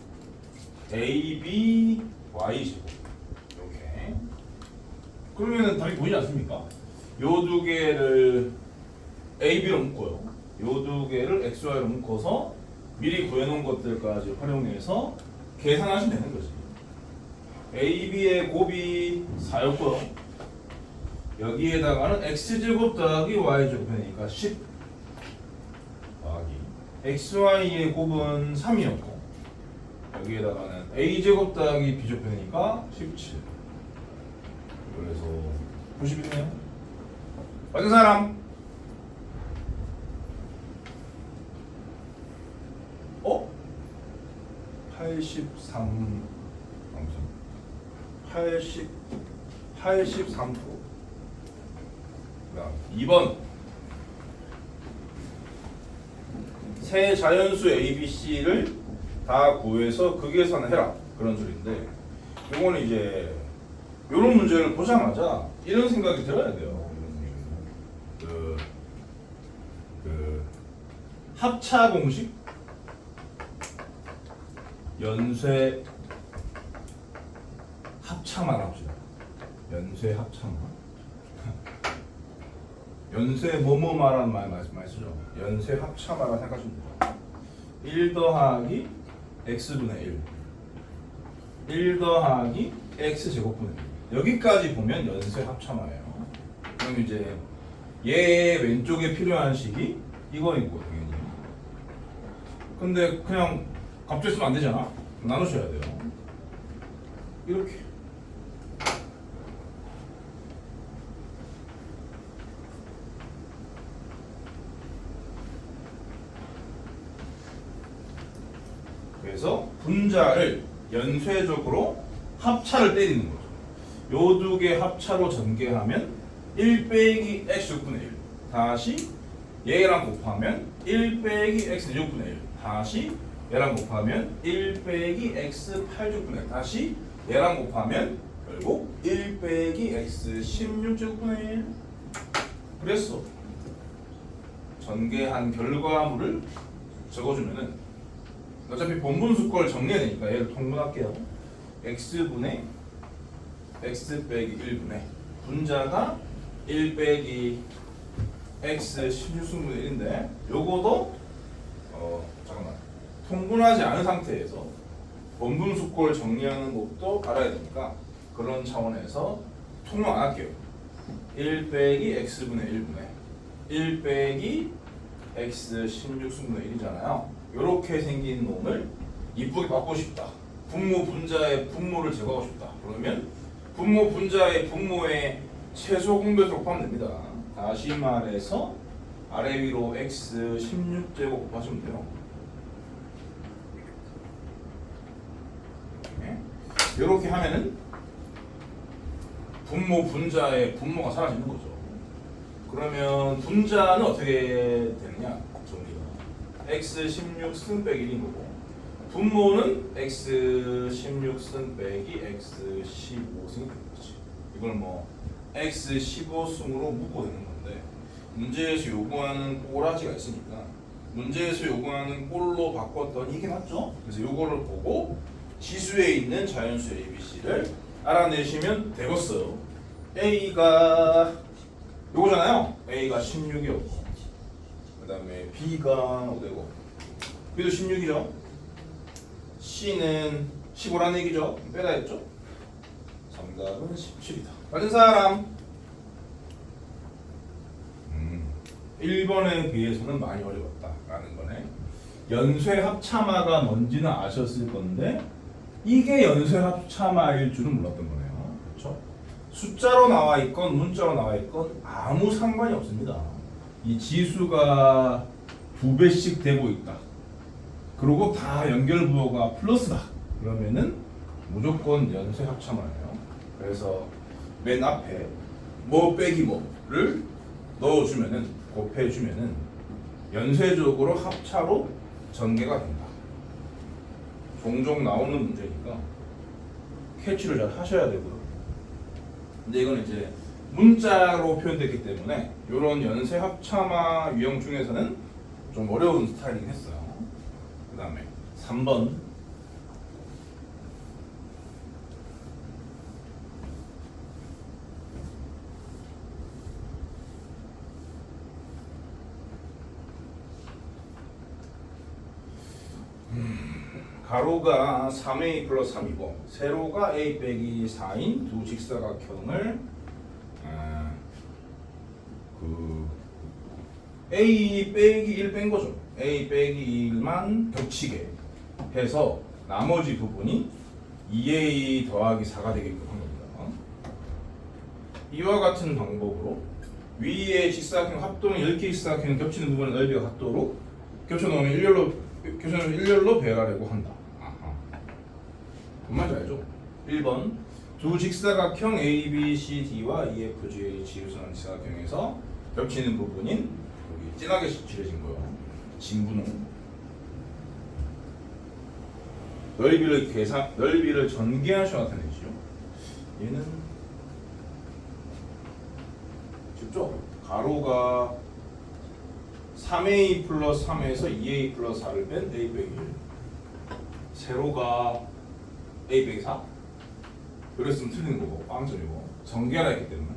a b y 제곱. 이렇게. 그러면은 답이 보이지 않습니까? 요 두 개를 a b로 묶어요. 요 두 개를 x y로 묶어서 미리 구해놓은 것들까지 활용해서 계산하시면 되는 거지. a b의 곱이 4였고요. 여기에다가는 x제곱 더하기 y제곱 되니까 10 더하기 xy의 곱은 3이었고 여기에다가는 a제곱 더하기 b제곱 되니까 17. 그래서 90이네요. 맞은 사람? 어? 83 아무튼 83%. 그다음 2번 세 자연수 A, B, C를 다 구해서 극계산을 해라 그런 소리인데 이거는 이제 이런 문제를 보자마자 이런 생각이 들어야 돼요. 그 합차 공식 연쇄 합차만 합시다. 연쇄 합차만. 연쇄 뭐뭐 말하는 말 쓰죠. 연쇄 합차만을 생각하시면 돼요. 1 더하기 x분의 1 더하기 x제곱분의 1 여기까지 보면 연쇄 합차만이에요. 그럼 이제 얘 왼쪽에 필요한 식이 이거이고 당연히. 근데 그냥 갑자기 쓰면 안 되잖아. 나누셔야 돼요. 이렇게. 그래서 분자를 연쇄적으로 합차를 때리는 거죠. 요 두 개 합차로 전개하면 1 빼기 x6분의 1 다시 얘랑 곱하면 1 빼기 x6분의 1 다시 얘랑 곱하면 1 빼기 x8제곱분의 1 다시 얘랑 곱하면 결국 1 빼기 x16제곱분의 1 그랬어. 전개한 결과물을 적어주면은 어차피 본분수 걸 정리해야 되니까 얘를 통분할게요. x분의 x 빼기 1분의 분자가 1 빼기 x 16승분의 1인데 요거도 잠깐만 통분하지 않은 상태에서 본분수 걸 정리하는 것도 알아야 되니까 그런 차원에서 통분 안 할게요. 1 빼기 x분의 1분의 1 빼기 x 16승분의 1이잖아요. 이렇게 생긴 놈을 이쁘게 바꾸고 싶다. 분모 분자의 분모를 제거하고 싶다. 그러면 분모 분자의 분모의 최소 공배수로 곱하면 됩니다. 다시 말해서 아래 위로 x 16제곱 곱하시면 돼요. 이렇게 하면은 분모 분자의 분모가 사라지는 거죠. 그러면 분자는 어떻게 되느냐? 정리가 x 16 승 빼기 1인 거고 분모는 x16승 빼기 x15승이 되는 거지. 이걸 뭐 x15승으로 묶어야 되는 건데 문제에서 요구하는 꼬라지가 있으니까 문제에서 요구하는 꼴로 바꿨더니 이게 맞죠? 그래서 요거를 보고 지수에 있는 자연수 ABC를 알아내시면 되겠어요. A가 요거잖아요. A가 16이었고 그 다음에 B가 어디고 B도 16이죠. C는 15라는 얘기죠. 빼다 했죠. 정답은 17이다. 맞은 사람 1번에 비해서는 많이 어려웠다라는 거네. 연쇄 합참화가 뭔지는 아셨을 건데 이게 연쇄 합참화일 줄은 몰랐던 거네요. 그렇죠? 숫자로 나와 있건 문자로 나와 있건 아무 상관이 없습니다. 이 지수가 2배씩 되고 있다. 그리고 다 연결 부호가 플러스다. 그러면은 무조건 연쇄 합참화예요. 그래서 맨 앞에 뭐 빼기 뭐를 넣어주면은 곱해주면은 연쇄적으로 합차로 전개가 된다. 종종 나오는 문제니까 캐치를 잘 하셔야 되고요. 근데 이건 이제 문자로 표현됐기 때문에 이런 연쇄 합참화 유형 중에서는 좀 어려운 스타일이긴 했어요. 그 다음에 3번 가로가 3a 플러스 3이고 세로가 a 빼기 4인 두 직사각형을 a 빼기 1 뺀 거죠. a 빼기 1만 겹치게 해서 나머지 부분이 2a 더하기 4가 되게끔 한 겁니다. 이와 같은 방법으로 위의 직사각형 합동의 10개의 직사각형 겹치는 부분의 넓이가 같도록 겹쳐놓으면 일렬로 배열하려고 한다. 뭔 말인지 알죠? 1번 두 직사각형 ABCD와 EFG의 지우선한 직사각형에서 겹치는 부분인 여기 진하게 칠해진 거예요. 진분호 넓이를 전개하셔 나타내시죠. 얘는 쉽죠? 가로가 3a 플러스 3에서 2a 플러스 4를 뺀 a 빼기 1 세로가 a 빼기 4 그랬으면 틀린 거고 빵점이고 전개하라 했기 때문에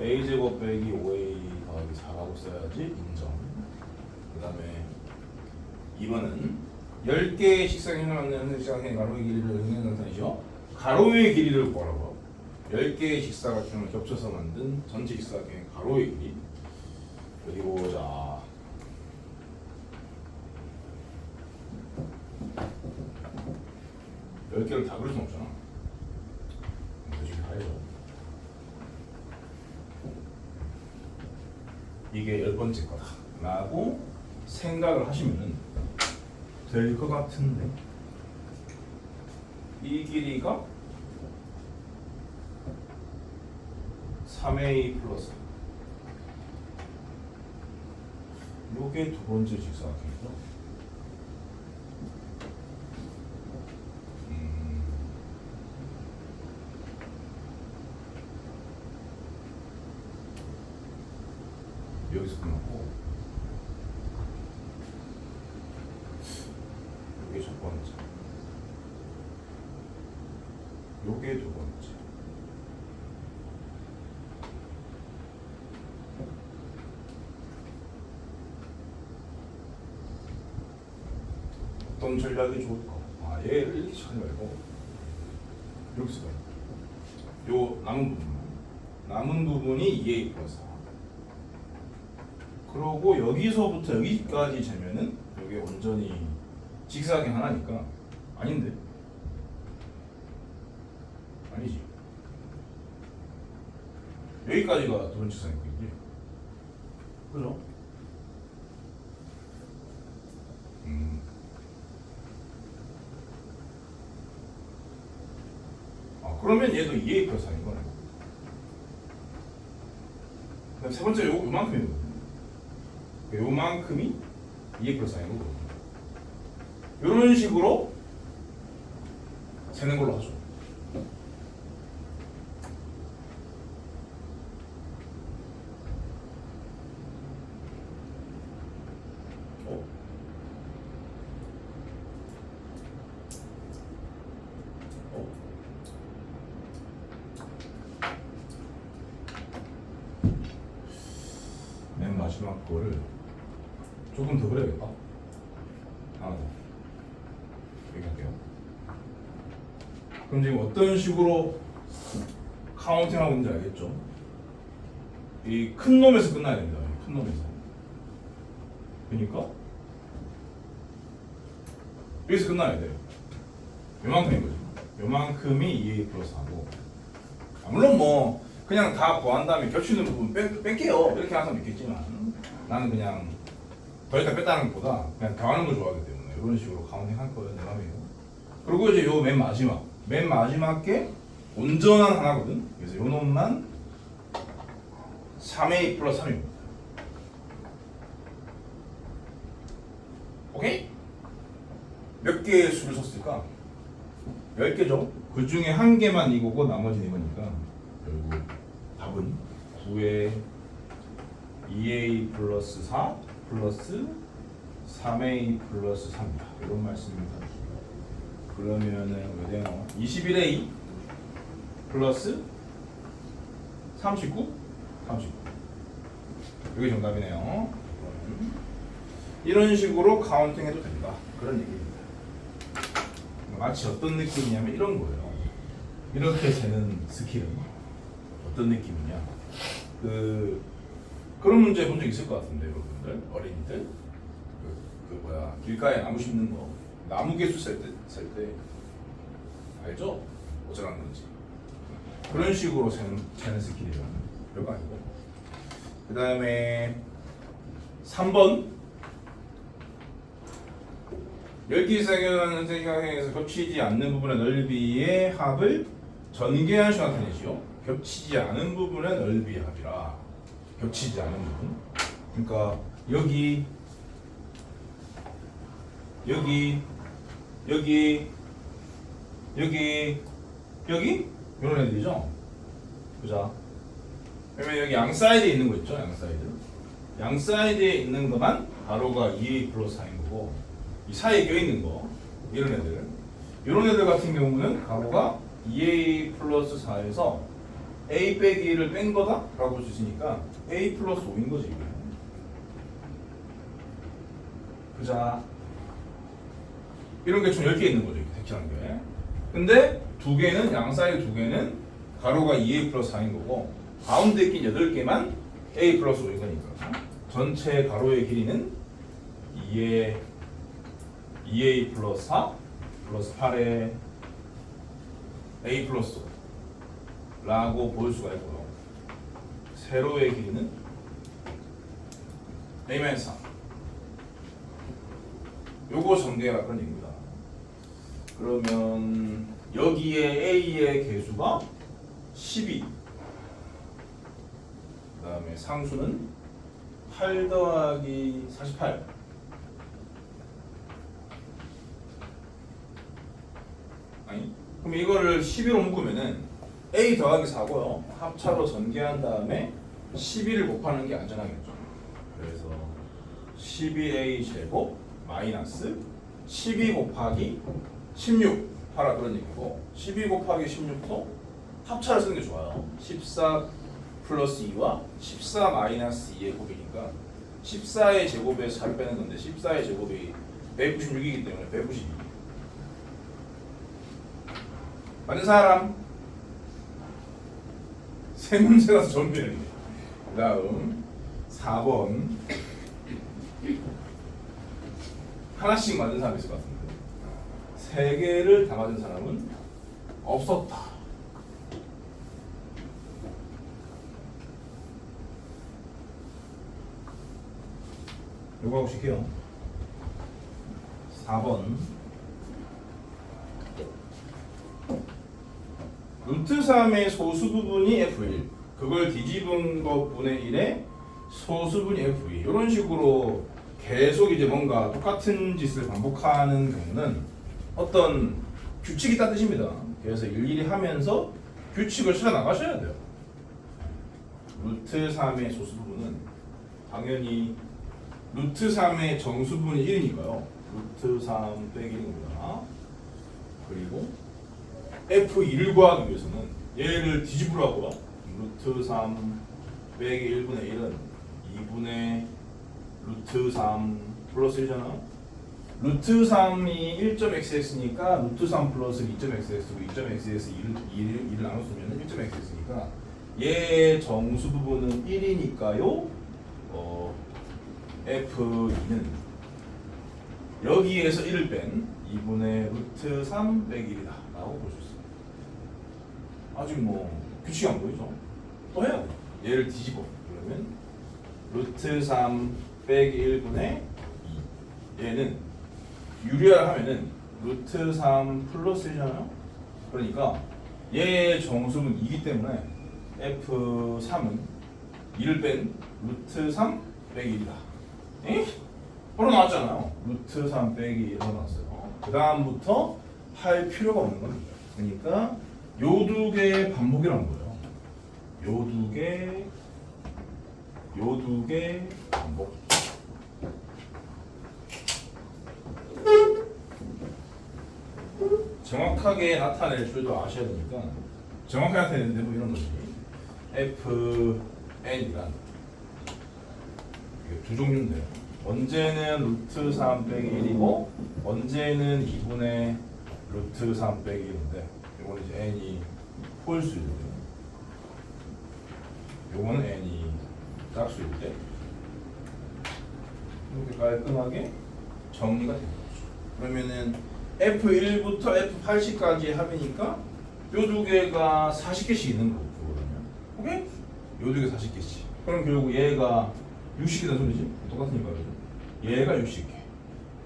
a제곱 빼기 5a 더하기 4라고 써야지 인정. 그 다음에 2번은 10개의 직사각형을 만드는 직사각형의 가로의 길이를 의미하는 나타내죠. 가로의 길이를 뭐라고요? 10개의 직사각형을 겹쳐서 만든 전체 직사각형의 가로의 길이 어디 보자. 열 개를 다 그릴 순 없잖아. 솔직히 다 해줘. 이게 10번째 거다 라고 생각을 하시면 될 것 같은데 이 길이가 3a 플러스 요게 두 번째 직사각형이죠. 여기서 끝났고 요게 첫 번째 요게 두 번째 어떤 전략이 좋을까? 얘를 이렇게 찾지 말고 이렇게 써요. 요 남은 부분이 2a 플러스 4 그러고 여기서부터 여기까지 재면은 이게 완전히 직사각형 하나니까 아닌데? 아니지. 여기까지가 두 번째 직사각형이지. 그죠? 그러면 얘도 2a 플러스 4인 거네. 그다음 세 번째 요만큼이거든요. 요만큼이 2a 플러스 4인 거거든요. 이런 식으로 세는 걸로 하죠. 어? 어? 맨 마지막 거를 조금 더 그려야겠다. 하나 더. 여기 할게요. 그럼 지금 어떤 식으로 카운팅하고 있는지 알겠죠? 이 큰 놈에서 끝나야 됩니다. 큰 놈에서. 그러니까 여기서 끝나야 돼요. 요만큼인 거죠. 요만큼이 2a 플러스 하고, 물론 뭐 그냥 다 구한 다음에 겹치는 부분 뺄게요 이렇게 항상 믿겠지만, 나는 그냥 더 이상 뺐다는 것보다 그냥 더하는 걸 좋아하기 때문에 이런 식으로 카운팅 할 거예요. 내 맘이에요. 그리고 이제 요 맨 마지막 게 온전한 하나거든. 그래서 요 놈만 3a 플러스 3입니다. 오케이? 몇 개의 수를 썼을까? 10개죠. 그 중에 한 개만 이거고 나머지는 이거니까 결국 답은 9에 2a 플러스 4 플러스 3a 플러스 3이다. 이런 말씀입니다. 그러면은 왜 돼요? 21a 플러스 39? 39. 이게 정답이네요. 이런 식으로 카운팅 해도 된다. 그런 얘기입니다. 마치 어떤 느낌이냐면 이런 거예요. 이렇게 세는 스킬은 어떤 느낌이냐? 그런 문제 본 적 있을 것 같은데, 여러분들, 어린이들, 길가에 나무 심는 거, 나무 개수 셀 때 알죠? 어쩌라는 건지. 그런 식으로 세는 스킬이에요. 별거 아니고. 그 다음에 3번. 10개 이상의 선택형에서 겹치지 않는 부분의 넓이의 합을 전개한 수 나타내지요. 겹치지 않은 부분의 넓이의 합이라. 겹치지 않은 부분. 그러니까 여기 이런 애들이죠. 보자. 그러면 여기 양 사이드에 있는 거 있죠. 양 사이드에 있는 것만 가로가 2a 플러스 4인 거고, 이 사이에 껴있는 거, 이런 애들 같은 경우는 가로가 2a 플러스 4에서 a 빼기 1을 뺀 거다? 라고 볼 수 있으니까 a 플러스 5인 거지. 이거. 보자. 이런 게 총 10개 있는 거죠. 이렇게 색칠한 게. 근데 양 사이드 2개는 가로가 2a 플러스 4인 거고, 가운데 낀 8개만 a 플러스 5인 거니까 전체 가로의 길이는 2a 플러스 4 플러스 8에 a 플러스 5 라고 볼 수가 있고요. 세로의 길이는 a-3. 요거 전개가 그런 얘기입니다. 그러면 여기에 a의 개수가 12. 그 다음에 상수는 8 더하기 48. 아니, 그럼 이거를 12로 묶으면은 a 더하기 4고요. 합차로 전개한 다음에 12를 곱하는 게 안전하겠죠. 그래서 12a 제곱 마이너스 12 곱하기 16 하라 그런 얘기고, 12 곱하기 16도 합차를 쓰는 게 좋아요. 14 플러스 2와 14 마이너스 2의 곱이니까 14의 제곱에서 4를 빼는 건데, 14의 제곱이 196이기 때문에 192. 맞는 사람? 세 문제라서 정리했네. 그 다음 4번. 하나씩 맞은 사람 있을 것 같은데 3개를 다 맞은 사람은 없었다. 요거 하고 쉴게요. 4번. 루트 3의 소수부분이 f1, 그걸 뒤집은 것 분의 1의 소수분이 f2. 이런 식으로 계속 이제 뭔가 똑같은 짓을 반복하는 경우는 어떤 규칙이 있다는 뜻입니다. 그래서 일일이 하면서 규칙을 찾아 나가셔야 돼요. 루트 3의 소수 부분은 당연히 루트 3의 정수 부분이 1이니까요. 루트 3 빼기 1입니다. 그리고 F2를 구하기 위해서는 얘를 뒤집으라고요. 루트 3 빼기 1분의 1은 2분의 루트 3 플러스 1잖아. 루트 3이 1.xx니까 루트 3 플러스 2.xx고 2.xx 2를 나눴으면 1.xx니까 얘의 정수 부분은 1이니까요. F2는 여기에서 1을 뺀 2분의 루트 3 빼기 1이다 라고 볼 수 있어요. 아직 뭐 규칙이 안 보이죠? 또 해야 돼. 얘를 뒤집어. 그러면 루트 3 빼기 1분의 2. 얘는 유리화를 하면은 루트 3 플러스 1이잖아요? 그러니까 얘의 정수는 2기 때문에 F3은 2를 뺀 루트 3 빼기 1이다. 에? 바로 나왔잖아요. 루트 3 빼기 1로 나왔어요. 그 다음부터 할 필요가 없는 겁니다. 그러니까 요 두 개의 반복이라는 거예요. 요 두 개 반복. 정확하게 나타낼 줄도 아셔야 되니까 정확하게 나타내는 대로 이런 거지. FN이란 이게 두 종류인데요. 언제는 루트 3 빼기 1이고 언제는 2분의 루트 3 빼기 1인데 요거는 이제 n이 홀수일 때 요거는 n이 짝수일 때 이렇게 깔끔하게 정리가 되는 거죠. 그러면은 F1부터 F80까지의 합이니까 요 두 개가 40개씩 있는 거거든요. 오케이? 요 두 개 40개씩. 그럼 결국 얘가 60개란 소리지? 똑같으니까 그죠? 얘가 60개.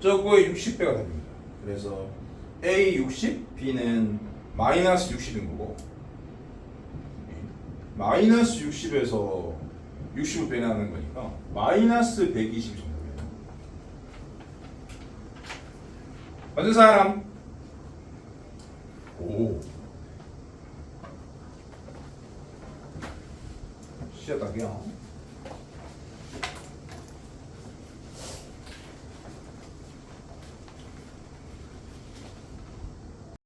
저거의 60배가 됩니다. 그래서 A 60, B는 마이너스 60인 거고 마이너스 60에서 60을 빼내는 거니까 마이너스 120이 정답이에요. 맞은 사람? 오. 시작 딱이야.